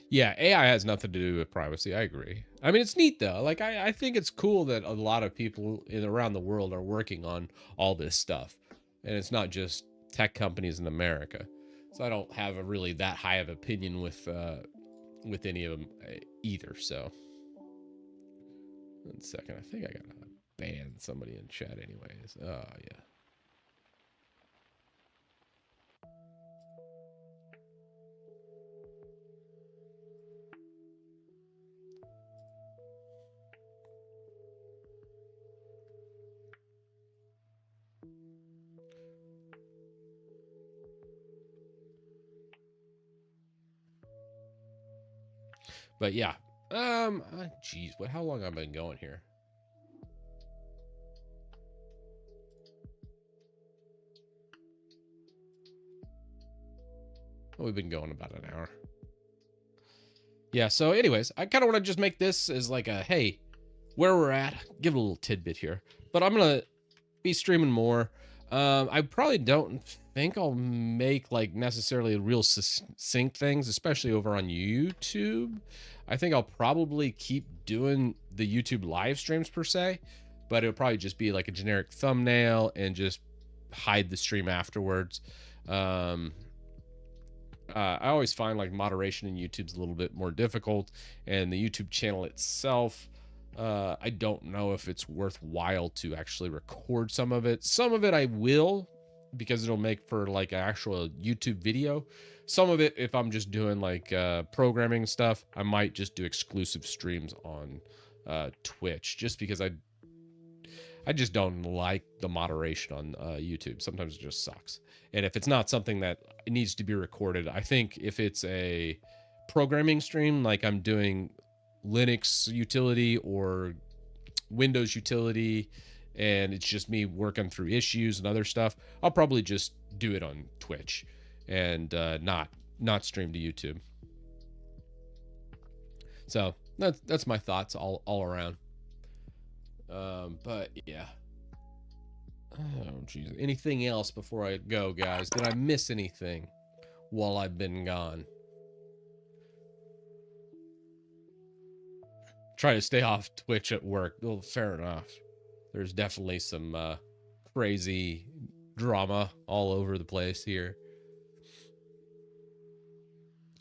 Yeah, AI has nothing to do with privacy. I agree. I mean, it's neat though. Like, I think it's cool that a lot of people around the world are working on all this stuff, and it's not just tech companies in America. So I don't have a really that high of opinion with any of them either. So, 1 second. I think I gotta ban somebody in chat, anyways. Oh yeah. But yeah. Geez, how long have I been going here? Oh, we've been going about an hour. Yeah, so anyways, I kind of want to just make this as like a, hey, where we're at, give a little tidbit here. But I'm going to be streaming more. I probably don't think I'll make like necessarily real succinct things, especially over on YouTube. I think I'll probably keep doing the YouTube live streams per se, but it'll probably just be like a generic thumbnail and just hide the stream afterwards. I always find like moderation in YouTube's a little bit more difficult, and the YouTube channel itself, I don't know if it's worthwhile to actually record some of it. Some of it I will, because it'll make for like an actual YouTube video. Some of it, if I'm just doing like programming stuff, I might just do exclusive streams on Twitch, just because I just don't like the moderation on YouTube. Sometimes it just sucks. And if it's not something that needs to be recorded, I think if it's a programming stream, like I'm doing Linux utility or Windows utility, and it's just me working through issues and other stuff, I'll probably just do it on Twitch and not stream to YouTube. So that's my thoughts all around. But yeah. Oh jeez. Anything else before I go, guys? Did I miss anything while I've been gone? Try to stay off Twitch at work. Well, fair enough. There's definitely some crazy drama all over the place here.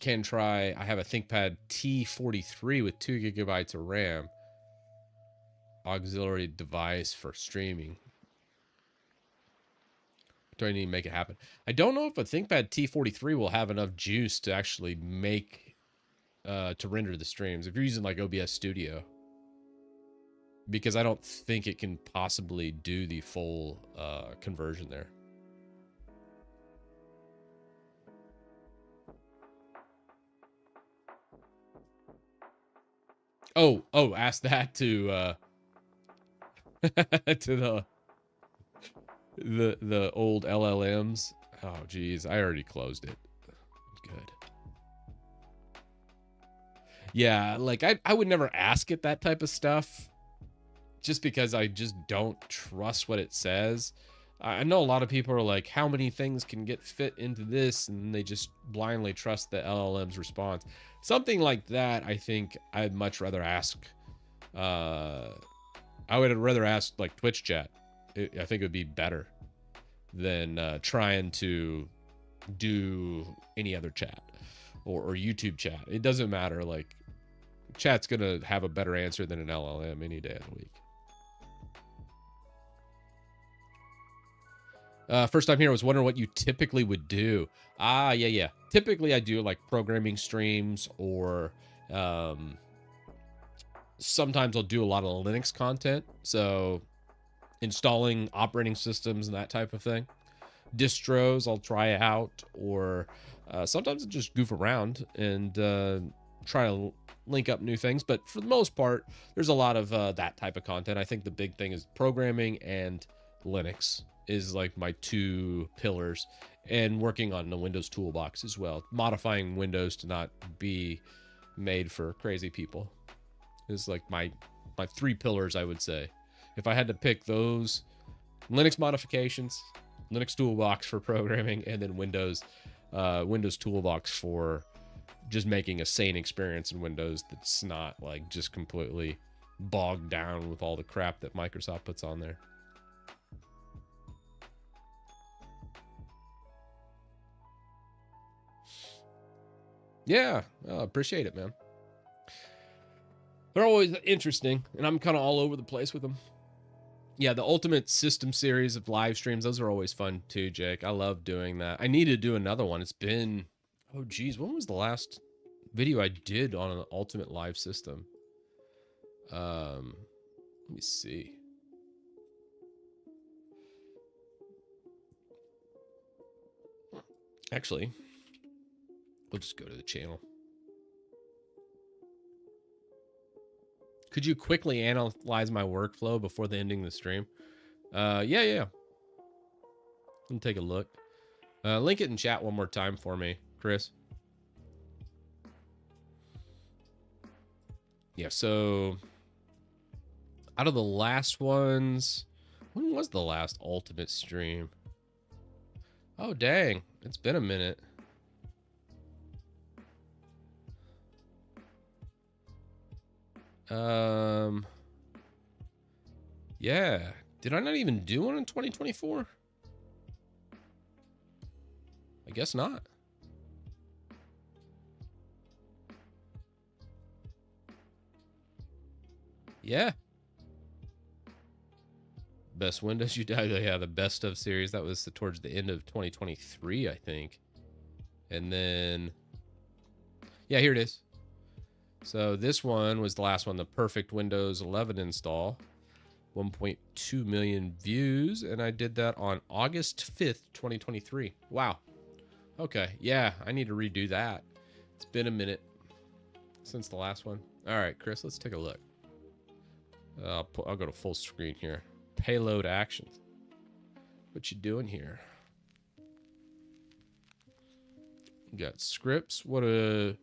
Can try. I have a ThinkPad T43 with 2 gigabytes of RAM. Auxiliary device for streaming. Do I need to make it happen? I don't know if a ThinkPad T43 will have enough juice to actually make to render the streams if you're using like OBS Studio, because I don't think it can possibly do the full conversion there. Oh, ask that to to the old LLMs. Oh geez, I already closed it. Good. Yeah, like I would never ask it that type of stuff, just because I just don't trust what it says. I know a lot of people are like, how many things can get fit into this? And they just blindly trust the LLM's response. Something like that, I think I'd much rather ask. I would rather ask like Twitch chat. I think it would be better than trying to do any other chat or YouTube chat. It doesn't matter. Like, chat's going to have a better answer than an LLM any day of the week. First time here, I was wondering what you typically would do. Yeah. Typically, I do like programming streams, or sometimes I'll do a lot of Linux content. So installing operating systems and that type of thing. Distros I'll try out, or sometimes I'll just goof around and try to link up new things. But for the most part, there's a lot of that type of content. I think the big thing is programming, and Linux is like my 2 pillars, and working on the Windows toolbox as well. Modifying Windows to not be made for crazy people is like my 3 pillars, I would say. If I had to pick those: Linux modifications, Linux toolbox for programming, and then Windows toolbox for just making a sane experience in Windows that's not like just completely bogged down with all the crap that Microsoft puts on there. Yeah, appreciate it, man. They're always interesting, and I'm kind of all over the place with them. Yeah, the Ultimate System series of live streams, those are always fun too, Jake. I love doing that. I need to do another one. It's been, oh geez, when was the last video I did on an Ultimate live system? Let me see. Actually, we'll just go to the channel. Could you quickly analyze my workflow before the ending the stream? Yeah. Let me take a look. Link it in chat one more time for me, Chris. Yeah, so out of the last ones, when was the last Ultimate stream? Oh, dang. It's been a minute. Yeah. Did I not even do one in 2024? I guess not. Yeah. Best Windows you did. Yeah, the best of series. That was towards the end of 2023, I think. And then, yeah, here it is. So this one was the last one, the perfect Windows 11 install. 1.2 million views, and I did that on August 5th, 2023. Wow. Okay, yeah, I need to redo that. It's been a minute since the last one. All right, Chris, let's take a look. I'll go to full screen here. Payload actions. What you doing here? You got scripts. What a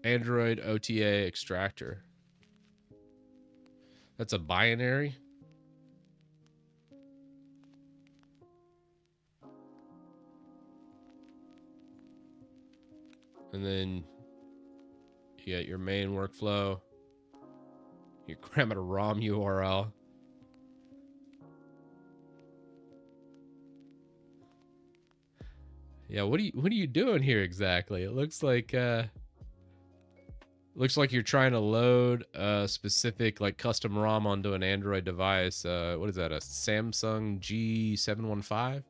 Android OTA extractor. That's a binary. And then you got your main workflow. Your parameter ROM URL. Yeah, what are you doing here exactly? It looks like you're trying to load a specific like custom ROM onto an Android device. What is that? A Samsung G715?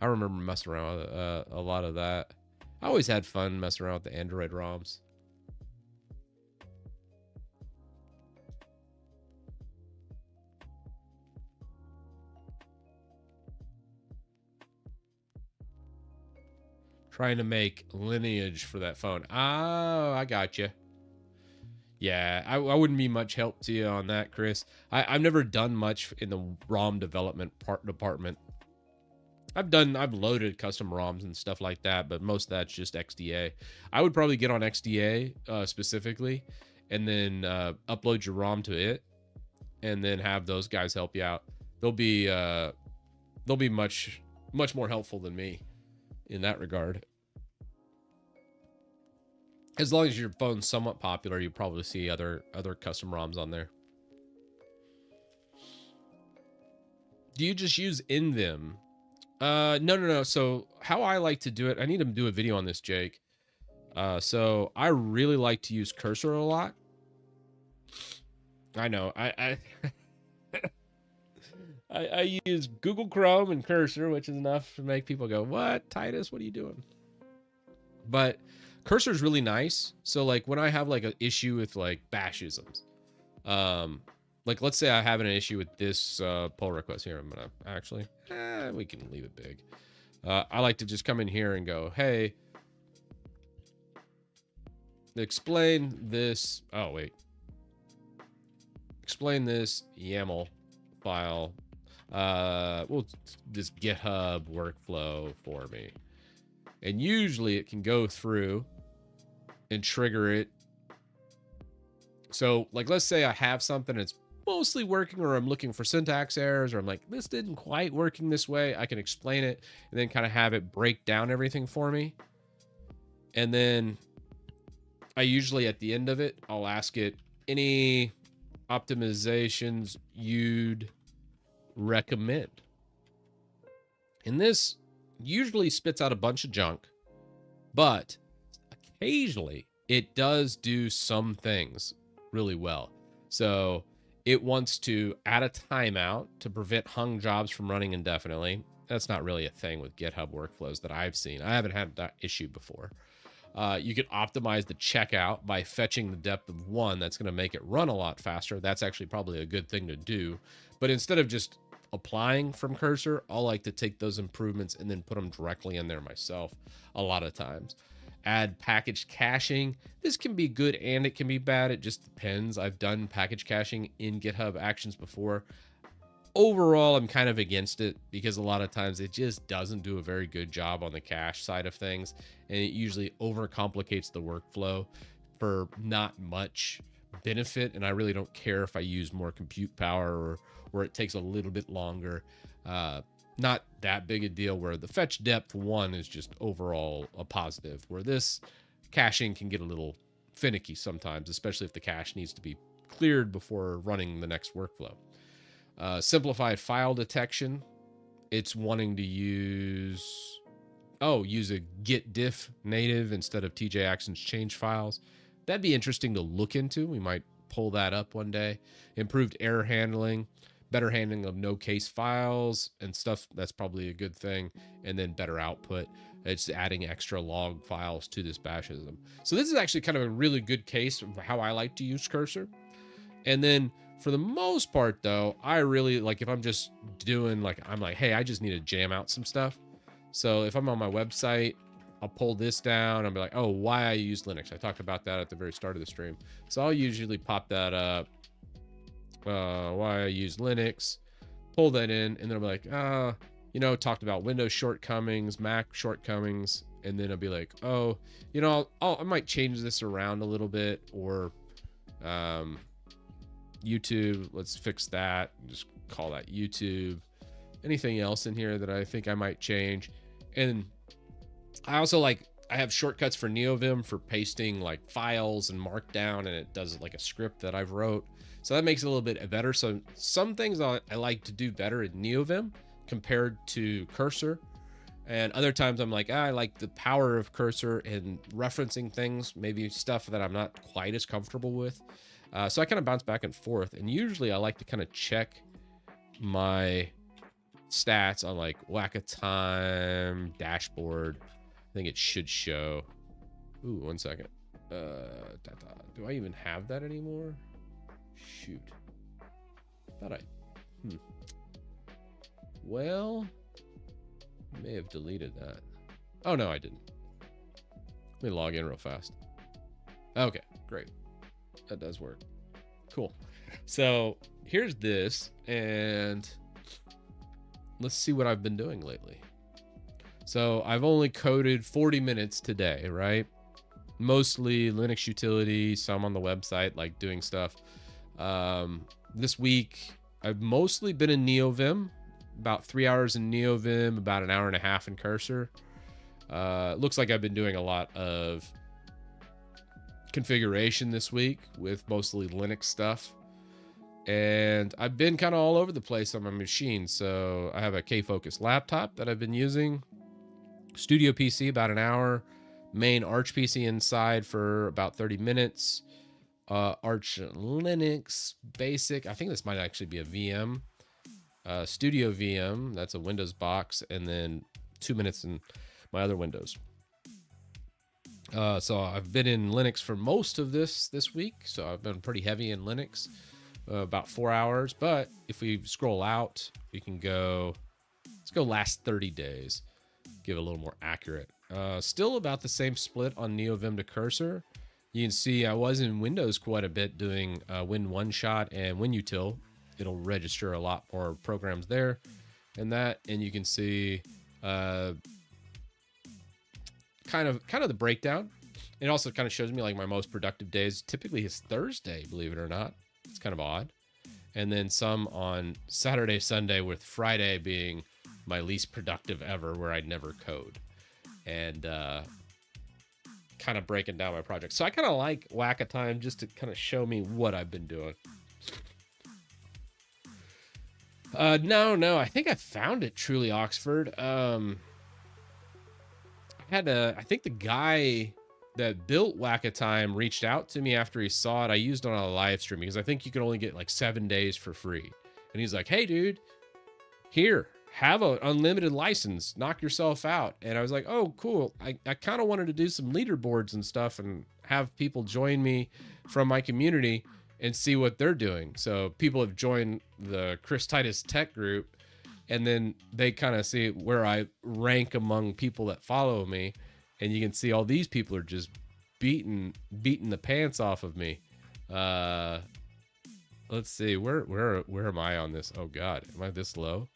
I remember messing around with a lot of that. I always had fun messing around with the Android ROMs. Trying to make lineage for that phone. Oh, I got you. Yeah, I wouldn't be much help to you on that, Chris. I've never done much in the ROM development department. I've loaded custom ROMs and stuff like that, but most of that's just XDA. I would probably get on XDA specifically, and then upload your ROM to it, and then have those guys help you out. They'll be much more helpful than me in that regard. As long as your phone's somewhat popular, you probably see other custom ROMs on there. Do you just use in them? No. So how I like to do it, I need to do a video on this, Jake. So I really like to use Cursor a lot. I know. I use Google Chrome and Cursor, which is enough to make people go, "What, Titus? What are you doing?" But Cursor is really nice. So like when I have like an issue with like bashisms, like let's say I have an issue with this pull request here. I'm gonna actually, we can leave it big. I like to just come in here and go, hey, explain this. Oh wait, explain this YAML file. Well, this GitHub workflow for me. And usually it can go through and trigger it. So like, let's say I have something that's mostly working, or I'm looking for syntax errors, or I'm like, this didn't quite working this way. I can explain it and then kind of have it break down everything for me. And then I usually at the end of it, I'll ask it any optimizations you'd recommend. And this usually spits out a bunch of junk, but occasionally it does do some things really well. So it wants to add a timeout to prevent hung jobs from running indefinitely. That's not really a thing with GitHub workflows that I've seen. I haven't had that issue before. You can optimize the checkout by fetching the depth of 1. That's going to make it run a lot faster. That's actually probably a good thing to do. But instead of just applying from Cursor, I like to take those improvements and then put them directly in there myself a lot of times. Add package caching. This can be good and it can be bad. It just depends. I've done package caching in GitHub Actions before. Overall, I'm kind of against it because a lot of times it just doesn't do a very good job on the cache side of things, and it usually overcomplicates the workflow for not much benefit. And I really don't care if I use more compute power or it takes a little bit longer. Not that big a deal, where the fetch depth 1 is just overall a positive, where this caching can get a little finicky sometimes, especially if the cache needs to be cleared before running the next workflow. Simplified file detection. It's wanting to use a git diff native instead of TJ Actions change files. That'd be interesting to look into. We might pull that up one day. Improved error handling, better handling of no case files and stuff. That's probably a good thing. And then better output. It's adding extra log files to this bashism. So this is actually kind of a really good case of how I like to use Cursor. And then for the most part, though, I really like if I'm just doing like, I'm like, hey, I just need to jam out some stuff. So if I'm on my website, I'll pull this down. I'll be like, oh, why I use Linux. I talked about that at the very start of the stream. So I'll usually pop that up. Why I use Linux, pull that in, and then I'll be like, you know, talked about Windows shortcomings, Mac shortcomings, and then I'll be like, oh, you know, I might change this around a little bit, or YouTube, let's fix that. Just call that YouTube. Anything else in here that I think I might change? And I also like, I have shortcuts for NeoVim for pasting like files and markdown, and it does like a script that I've wrote. So that makes it a little bit better. So some things I like to do better in NeoVim compared to Cursor. And other times I'm like, I like the power of Cursor and referencing things, maybe stuff that I'm not quite as comfortable with. So I kind of bounce back and forth. And usually I like to kind of check my stats on like Whack-A-Time dashboard. I think it should show. Ooh, 1 second. Do I even have that anymore? Shoot. Thought I... Well, may have deleted that. Oh, no, I didn't. Let me log in real fast. Okay, great. That does work. Cool. So here's this, and let's see what I've been doing lately. So I've only coded 40 minutes today, right? Mostly Linux utility, some on the website, like doing stuff. This week, I've mostly been in NeoVim. About 3 hours in NeoVim, about an hour and a half in Cursor. Looks like I've been doing a lot of configuration this week with mostly Linux stuff. And I've been kind of all over the place on my machine. So I have a K-Focus laptop that I've been using. Studio PC, about an hour. Main Arch PC inside for about 30 minutes. Arch Linux Basic. I think this might actually be a VM. Studio VM, that's a Windows box, and then 2 minutes in my other Windows. So I've been in Linux for most of this week, so I've been pretty heavy in Linux, about 4 hours. But if we scroll out, we can go, let's go last 30 days, give it a little more accurate. Still about the same split on NeoVim to Cursor. You can see I was in Windows quite a bit doing Win1Shot and WinUtil. It'll register a lot more programs there and that, and you can see kind of the breakdown. It also kind of shows me like my most productive days. Typically is Thursday, believe it or not. It's kind of odd. And then some on Saturday, Sunday, with Friday being my least productive ever, where I'd never code. And kind of breaking down my project. So I kind of like Whack-A-Time just to kind of show me what I've been doing. No, I think I found it, Truly Oxford. I think the guy that built Whack-A-Time reached out to me after he saw it. I used it on a live stream because I think you can only get like 7 days for free. And he's like, hey dude, here, have an unlimited license, knock yourself out. And I was like, oh, cool. I kind of wanted to do some leaderboards and stuff and have people join me from my community and see what they're doing. So people have joined the Chris Titus Tech group, and then they kind of see where I rank among people that follow me. And you can see all these people are just beating the pants off of me. Let's see, where am I on this? Oh God, am I this low?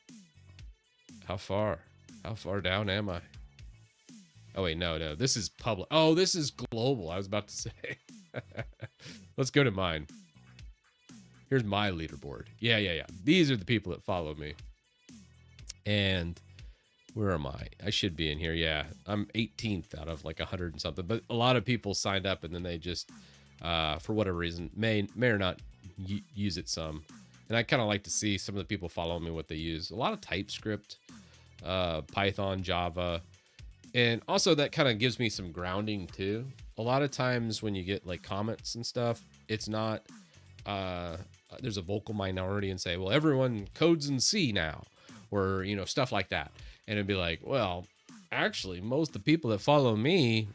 How far down am I? Oh wait, no, this is public. Oh, this is global. I was about to say. Let's go to mine. Here's my leaderboard. Yeah. These are the people that follow me. And where am I? I should be in here. Yeah, I'm 18th out of like 100 and something. But a lot of people signed up and then they just, for whatever reason, may or not use it some. And I kind of like to see some of the people follow me what they use. A lot of TypeScript, Python, Java. And also that kind of gives me some grounding too. A lot of times when you get like comments and stuff, it's not there's a vocal minority and say, well, everyone codes in C now, or, you know, stuff like that. And it'd be like, well, actually, most of the people that follow me,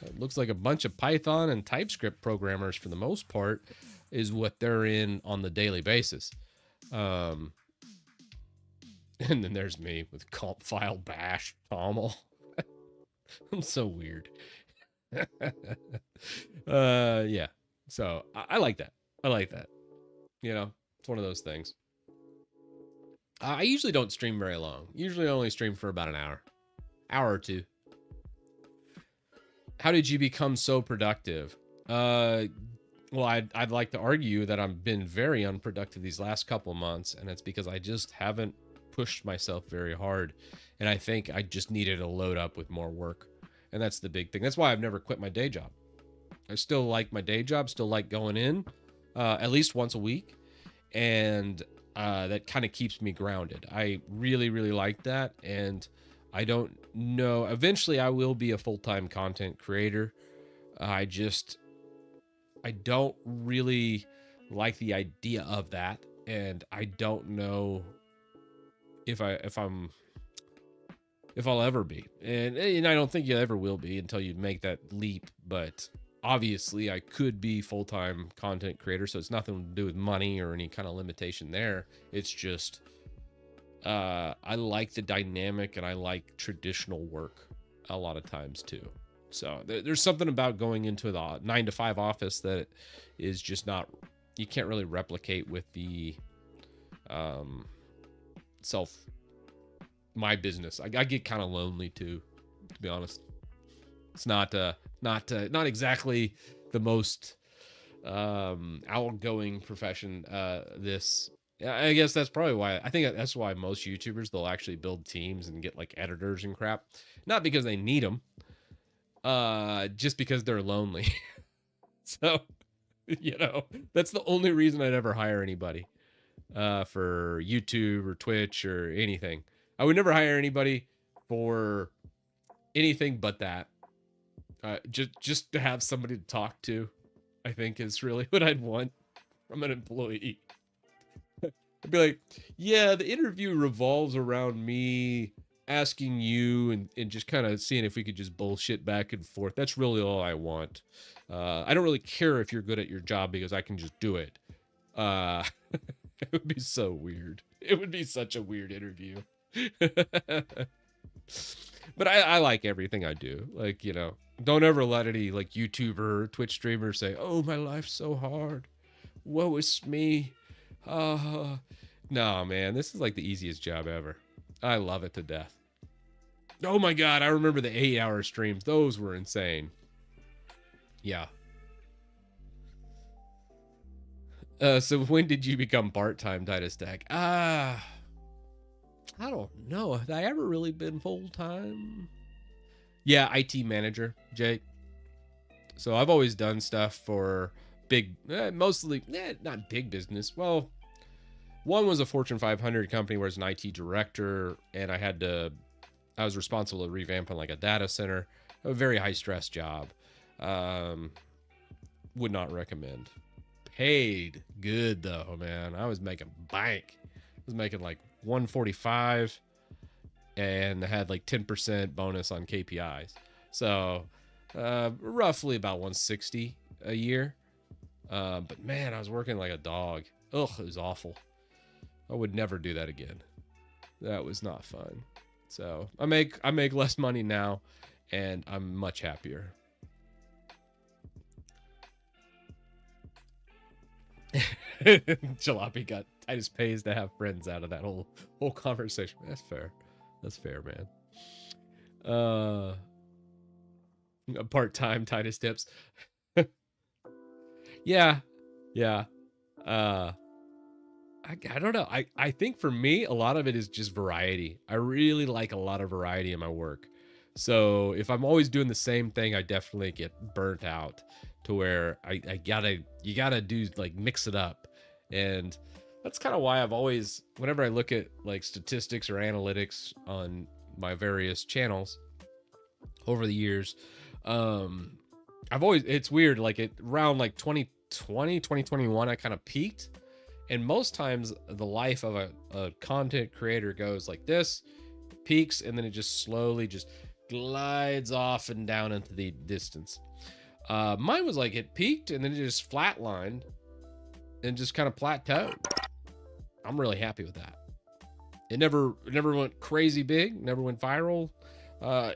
it looks like a bunch of Python and TypeScript programmers for the most part is what they're in on the daily basis. And then there's me with comp file bash toml. I'm so weird. Yeah. So I like that. I like that. You know, it's one of those things. I usually don't stream very long. Usually I only stream for about an hour or two. How did you become so productive? Well, I'd like to argue that I've been very unproductive these last couple of months, and it's because I just haven't pushed myself very hard. And I think I just needed to load up with more work. And that's the big thing. That's why I've never quit my day job. I still like my day job, still like going in at least once a week. And that kind of keeps me grounded. I really, really like that. And I don't know. Eventually, I will be a full-time content creator. I don't really like the idea of that. And I don't know if I'll ever be. And I don't think you ever will be until you make that leap. But obviously I could be full-time content creator, so it's nothing to do with money or any kind of limitation there. It's just I like the dynamic and I like traditional work a lot of times too. So there's something about going into the 9-to-5 office that is just not, you can't really replicate with the my business. I get kind of lonely too, to be honest. It's not exactly the most outgoing profession. I guess that's probably why, I think that's why most YouTubers, they'll actually build teams and get like editors and crap. Not because they need them, just because they're lonely. So, you know, that's the only reason I'd ever hire anybody for YouTube or Twitch or anything. I would never hire anybody for anything but that. Just to have somebody to talk to, I think is really what I'd want from an employee. I'd be like, yeah, the interview revolves around me asking you and just kind of seeing if we could just bullshit back and forth. That's really all I want. I don't really care if you're good at your job because I can just do it. It would be so weird. It would be such a weird interview. But I like everything I do. Like, you know, don't ever let any like YouTuber or Twitch streamer say, oh, my life's so hard. Woe is me. No, man, this is like the easiest job ever. I love it to death. Oh my God, I remember the 8-hour streams. Those were insane. Yeah. So when did you become part-time, Titus Tech? I don't know. Have I ever really been full-time? Yeah, IT manager, Jake. So I've always done stuff for big, mostly, not big business. Well, one was a Fortune 500 company where I was an IT director, and I was responsible to revamp on like a data center. A very high-stress job. Would not recommend. Paid good though, man. I was making bank. I was making like 145 and had like 10% bonus on KPIs. So roughly about 160 a year. But man, I was working like a dog. Ugh, it was awful. I would never do that again. That was not fun. So I make less money now and I'm much happier. Jalopy got Titus pays to have friends out of that whole conversation. That's fair. That's fair, man. Part-time Titus tips. Yeah. I don't know. I think for me, a lot of it is just variety. I really like a lot of variety in my work. So if I'm always doing the same thing, I definitely get burnt out to where you gotta do like mix it up. And that's kind of why I've always, whenever I look at like statistics or analytics on my various channels over the years, it's weird, like around like 2021, I kind of peaked. And most times the life of a content creator goes like this, peaks, and then it just slowly just glides off and down into the distance. Mine was like it peaked and then it just flatlined and just kind of plateaued. I'm really happy with that. It never went crazy big, never went viral,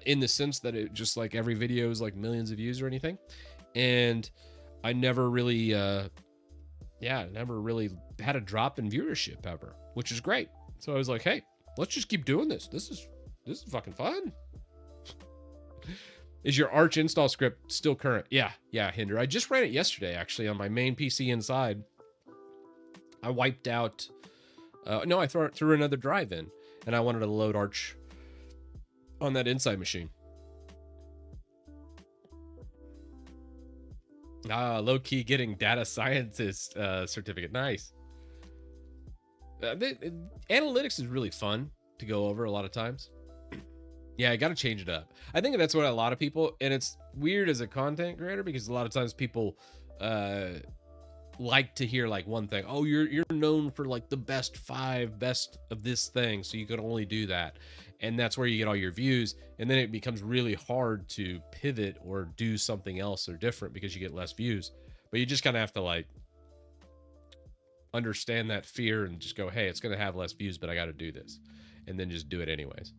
in the sense that it just like every video is like millions of views or anything. And I never really, never really had a drop in viewership ever, which is great. So I was like, hey, let's just keep doing this. This is fucking fun. Is your Arch install script still current? Yeah, Hinder. I just ran it yesterday, actually, on my main PC inside. I wiped out, I threw another drive in, and I wanted to load Arch on that inside machine. Low-key getting data scientist certificate. Nice. Analytics is really fun to go over a lot of times. Yeah, I got to change it up. I think that's what a lot of people, and it's weird as a content creator because a lot of times people like to hear like one thing. Oh, you're known for like the best of this thing, so you could only do that. And that's where you get all your views. And then it becomes really hard to pivot or do something else or different because you get less views. But you just kind of have to like understand that fear and just go, hey, it's going to have less views, but I got to do this. And then just do it anyways.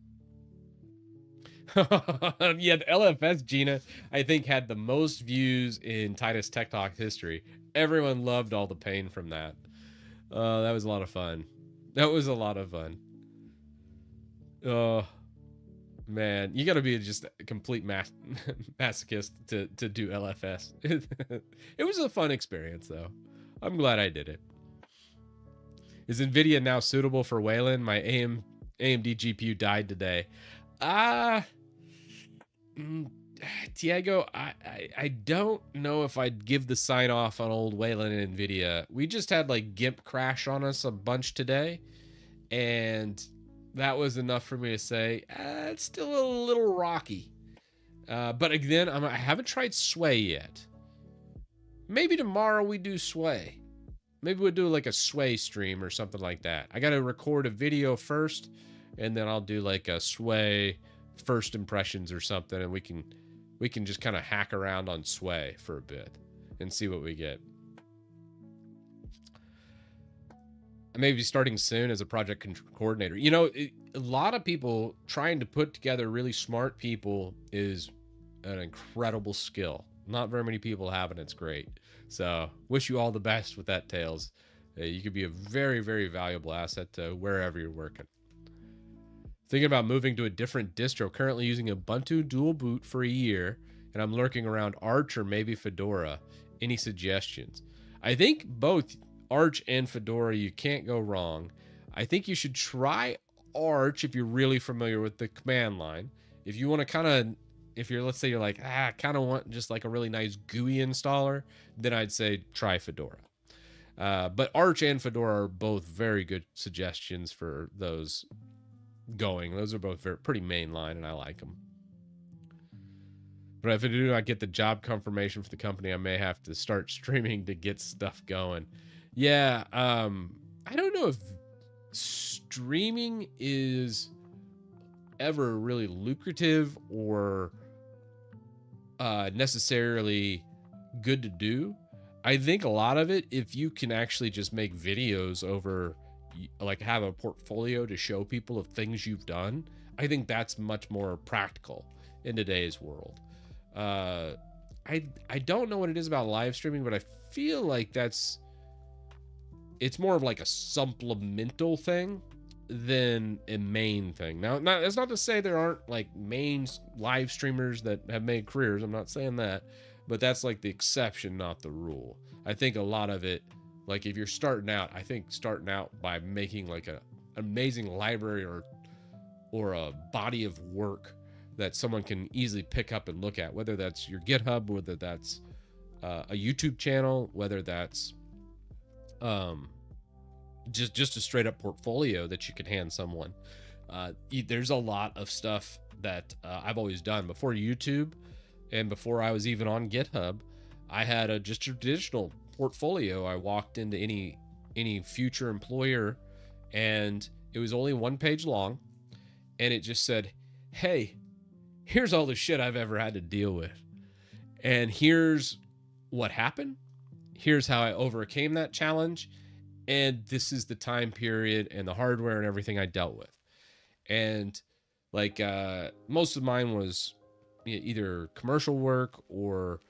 Yeah, the LFS Gina, I think, had the most views in Titus Tech Talk history. Everyone loved all the pain from that. That was a lot of fun. Oh, man. You got to be just a complete masochist to do LFS. It was a fun experience, though. I'm glad I did it. Is NVIDIA now suitable for Wayland? My AMD GPU died today. Tiago, I don't know if I'd give the sign off on old Wayland and NVIDIA. We just had like GIMP crash on us a bunch today, and that was enough for me to say it's still a little rocky. But again, I haven't tried Sway yet. Maybe tomorrow we do Sway. Maybe we'll do like a Sway stream or something like that. I got to record a video first, and then I'll do like a Sway first impressions or something, and we can just kind of hack around on Sway for a bit and see what we get. I may be starting soon as a project coordinator. You know, a lot of people trying to put together really smart people is an incredible skill. Not very many people have it. It's great. So wish you all the best with that, Tails. You could be a very, very valuable asset to wherever you're working. Thinking about moving to a different distro. Currently using Ubuntu dual boot for a year, and I'm lurking around Arch or maybe Fedora. Any suggestions? I think both Arch and Fedora, you can't go wrong. I think you should try Arch if you're really familiar with the command line. If you want to kind of, let's say you're like, kind of want just like a really nice GUI installer, then I'd say try Fedora. But Arch and Fedora are both very good suggestions for those going. Those are both pretty mainline, and I like them. But if I do not get the job confirmation for the company, I may have to start streaming to get stuff going. Yeah, I don't know if streaming is ever really lucrative or necessarily good to do. I think a lot of it, if you can actually just make videos over, like have a portfolio to show people of things you've done, I think that's much more practical in today's world. I don't know what it is about live streaming, but I feel like it's more of like a supplemental thing than a main thing. Now, that's not to say there aren't like main live streamers that have made careers. I'm not saying that, but that's like the exception, not the rule. I think a lot of it, like if you're starting out, I think starting out by making like an amazing library or a body of work that someone can easily pick up and look at, whether that's your GitHub, whether that's a YouTube channel, whether that's just a straight up portfolio that you can hand someone. There's a lot of stuff that I've always done before YouTube and before I was even on GitHub. I had just a traditional portfolio, I walked into any future employer, and it was only 1 page long, and it just said, hey, here's all the shit I've ever had to deal with, and here's what happened, here's how I overcame that challenge, and this is the time period and the hardware and everything I dealt with. And like most of mine was either commercial work or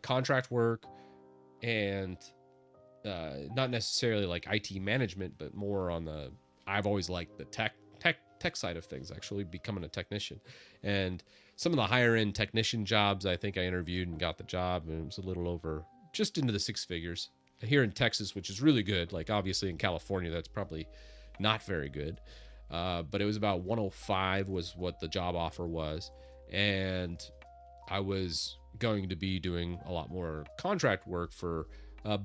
contract work, and not necessarily like IT management, but more on the, I've always liked the tech side of things, actually becoming a technician. And some of the higher end technician jobs, I think I interviewed and got the job, and it was a little over, just into the 6 figures here in Texas, which is really good. Like obviously in California, that's probably not very good. But it was about 105 was what the job offer was. And I was going to be doing a lot more contract work for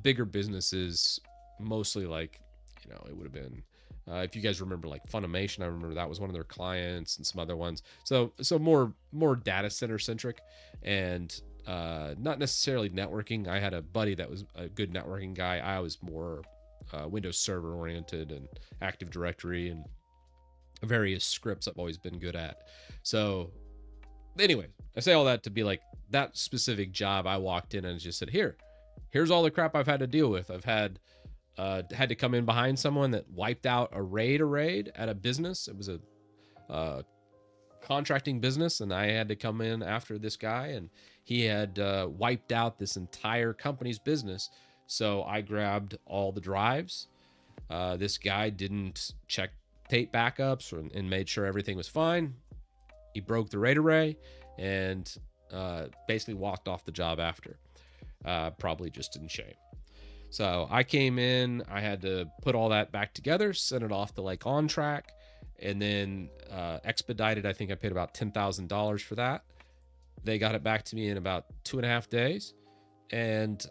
bigger businesses, mostly like, it would have been, if you guys remember like Funimation, I remember that was one of their clients, and some other ones. So more data center centric, and not necessarily networking. I had a buddy that was a good networking guy. I was more Windows Server oriented and Active Directory and various scripts I've always been good at. So anyway, I say all that to be like, that specific job, I walked in and just said, here's all the crap I've had to deal with. I've had to come in behind someone that wiped out a raid at a business. It was a contracting business, and I had to come in after this guy, and he had wiped out this entire company's business. So I grabbed all the drives. This guy didn't check tape backups and made sure everything was fine. He broke the RAID array and basically walked off the job after, probably just in shame. So I came in, I had to put all that back together, send it off to like OnTrack, and then expedited. I think I paid about $10,000 for that. They got it back to me in about 2.5 days, and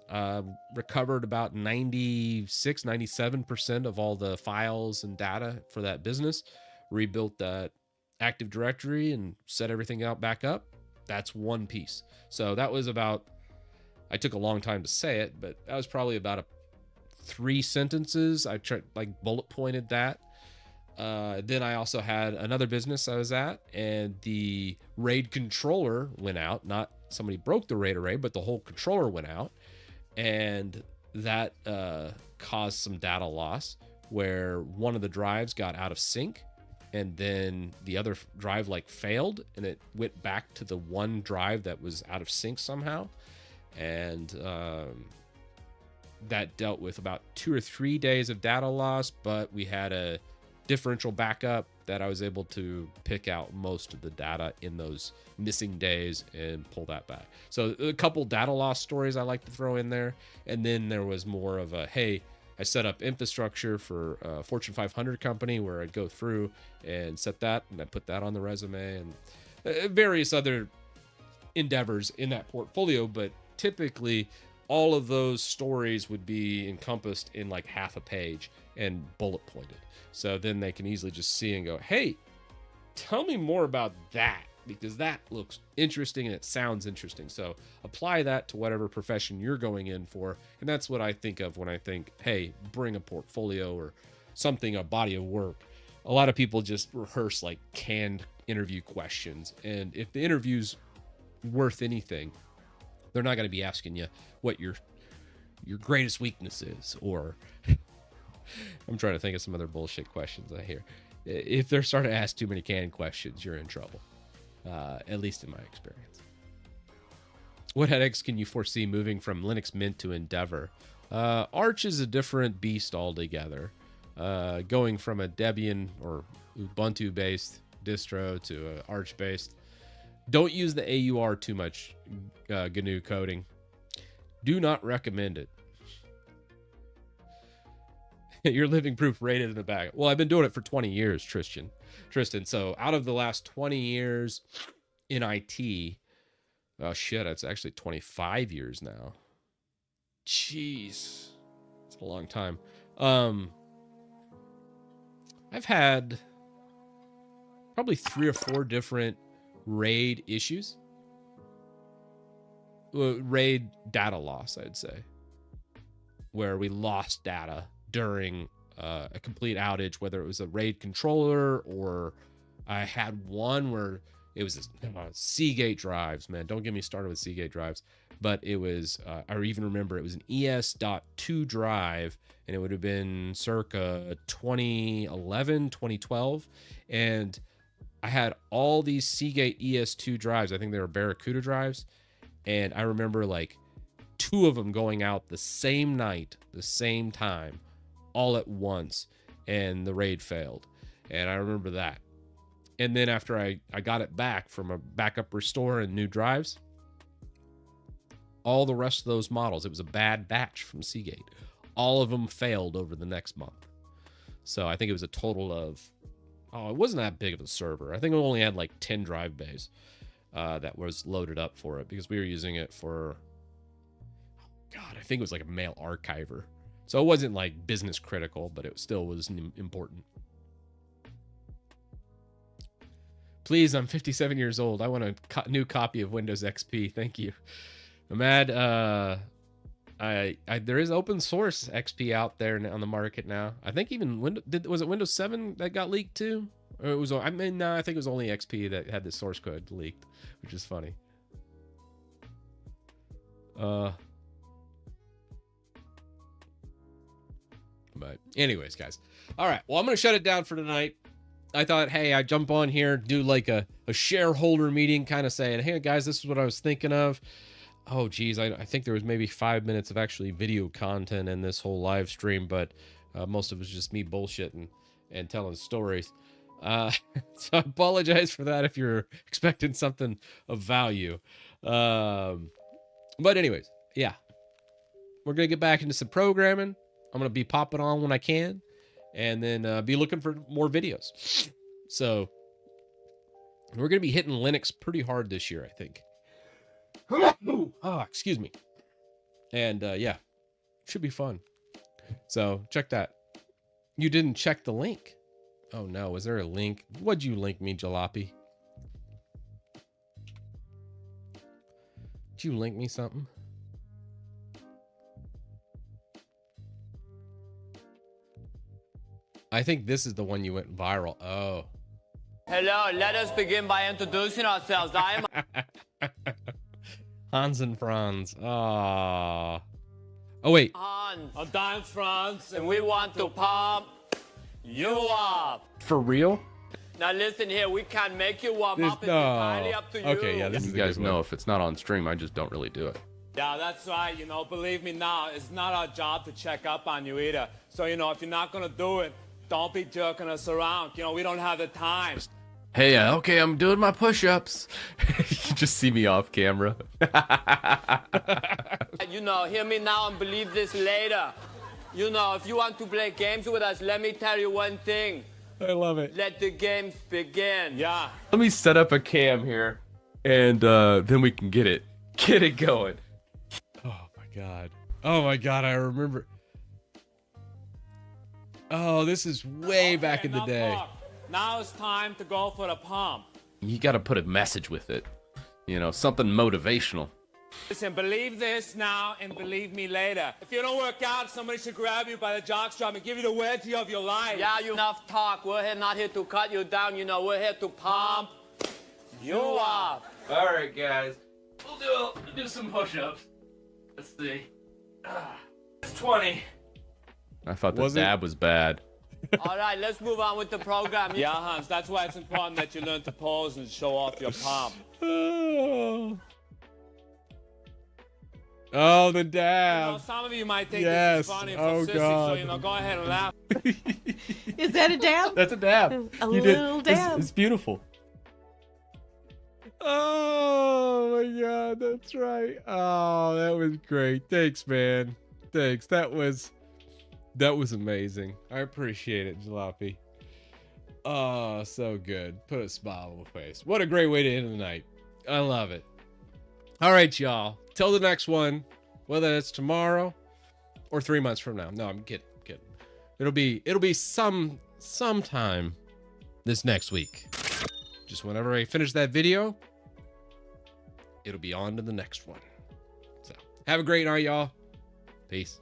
recovered about 97% of all the files and data for that business, rebuilt that Active Directory and set everything out back up. That's one piece. So that was about, I took a long time to say it, but that was probably about 3 sentences. I tried like bullet pointed that. Then I also had another business I was at, and the RAID controller went out. Not somebody broke the RAID array, but the whole controller went out, and that caused some data loss where one of the drives got out of sync, and then the other drive like failed, and it went back to the one drive that was out of sync somehow. And that dealt with about 2 or 3 days of data loss, but we had a differential backup that I was able to pick out most of the data in those missing days and pull that back. So a couple data loss stories I like to throw in there. And then there was more of a, hey, I set up infrastructure for a Fortune 500 company where I'd go through and set that, and I put that on the resume, and various other endeavors in that portfolio. But typically all of those stories would be encompassed in like half a page and bullet pointed. So then they can easily just see and go, hey, tell me more about that, because that looks interesting and it sounds interesting. So apply that to whatever profession you're going in for. And that's what I think of when I think, hey, bring a portfolio or something, a body of work. A lot of people just rehearse like canned interview questions. And if the interview's worth anything, they're not going to be asking you what your greatest weakness is, or I'm trying to think of some other bullshit questions I hear. If they're starting to ask too many canned questions, you're in trouble. At least in my experience. What headaches can you foresee moving from Linux Mint to Endeavor? Arch is a different beast altogether. Going from a Debian or Ubuntu-based distro to an Arch-based. Don't use the AUR too much, GNU coding. Do not recommend it. Your living proof rated in the back. Well, I've been doing it for 20 years, Tristan. So out of the last 20 years in IT, oh shit, it's actually 25 years now. Jeez, it's a long time. I've had probably 3 or 4 different RAID issues. RAID data loss, I'd say. where we lost data during a complete outage, whether it was a RAID controller or I had one where it was Seagate drives, man. Don't get me started with Seagate drives. But it was, I even remember it was an ES.2 drive, and it would have been circa 2011, 2012. And I had all these Seagate ES2 drives. I think they were Barracuda drives. And I remember like 2 of them going out the same night, the same time, all at once. And the RAID failed. And I remember that. And then after I got it back from a backup restore and new drives, all the rest of those models, it was a bad batch from Seagate. All of them failed over the next month. So I think it was a total of, it wasn't that big of a server. I think it only had like 10 drive bays that was loaded up for it because we were using it for, God, I think it was like a mail archiver. So it wasn't like business critical, but it still was important. Please, I'm 57 years old. I want a new copy of Windows XP. Thank you. Ahmad, there is open source XP out there on the market now. I think even was it Windows 7 that got leaked too? Or it was, I mean, no, I think it was only XP that had the source code leaked, which is funny. But anyways, guys. All right. Well, I'm going to shut it down for tonight. I thought, hey, I jump on here, do like a shareholder meeting, kind of saying, hey, guys, this is what I was thinking of. Oh, geez, I think there was maybe 5 minutes of actually video content in this whole live stream, but most of it was just me bullshitting and telling stories. So I apologize for that if you're expecting something of value. But anyways, yeah. We're going to get back into some programming. I'm going to be popping on when I can. And then be looking for more videos. So we're going to be hitting Linux pretty hard this year, I think. Excuse me. And yeah, should be fun. So check that. You didn't check the link. Oh no, was there a link? What'd you link me, Jalopy? Did you link me something? I think this is the one you went viral. Oh. Hello, let us begin by introducing ourselves. I am Hans and Franz. Oh, wait. Hans. I'm Franz, and we want to pump you up. For real? Now listen here, we can't make you warm up. It's entirely up to you. Okay, yeah, this you guys know if it's not on stream, I just don't really do it. Yeah, that's right. You know, believe me now, it's not our job to check up on you either. So, you know, if you're not going to do it, don't be jerking us around. You know, we don't have the time. Hey, okay, I'm doing my push-ups. You just see me off camera. You know, hear me now and believe this later. You know, if you want to play games with us, let me tell you one thing. I love it. Let the games begin. Yeah. Let me set up a cam here, and then we can get it going. Oh my god. Oh my god, I remember. Oh, this is way back in the day. Now it's time to go for the pump. You got to put a message with it. You know, something motivational. Listen, believe this now and believe me later. If you don't work out, somebody should grab you by the jockstrap and give you the wedgie of your life. Yeah, you enough talk. We're here, not here to cut you down. You know, we're here to pump you up. All right, guys. We'll do some push-ups. Let's see. It's 20. I thought the dab was bad. All right, let's move on with the program. Yeah, Hans, that's why it's important that you learn to pose and show off your pump. Oh, the dab. You know, some of you might think this is funny for sissy, so, you know, go ahead and laugh. Is that a dab? That's a dab. A little dab. It's beautiful. Oh, my God, that's right. Oh, that was great. Thanks, man. Thanks. That was amazing. I appreciate it, Jalopy. Oh, so good. Put a smile on my face. What a great way to end the night. I love it. All right, y'all. Till the next one, whether it's tomorrow or 3 months from now. No, I'm kidding. It'll be sometime this next week. Just whenever I finish that video, it'll be on to the next one. So have a great night, y'all. Peace.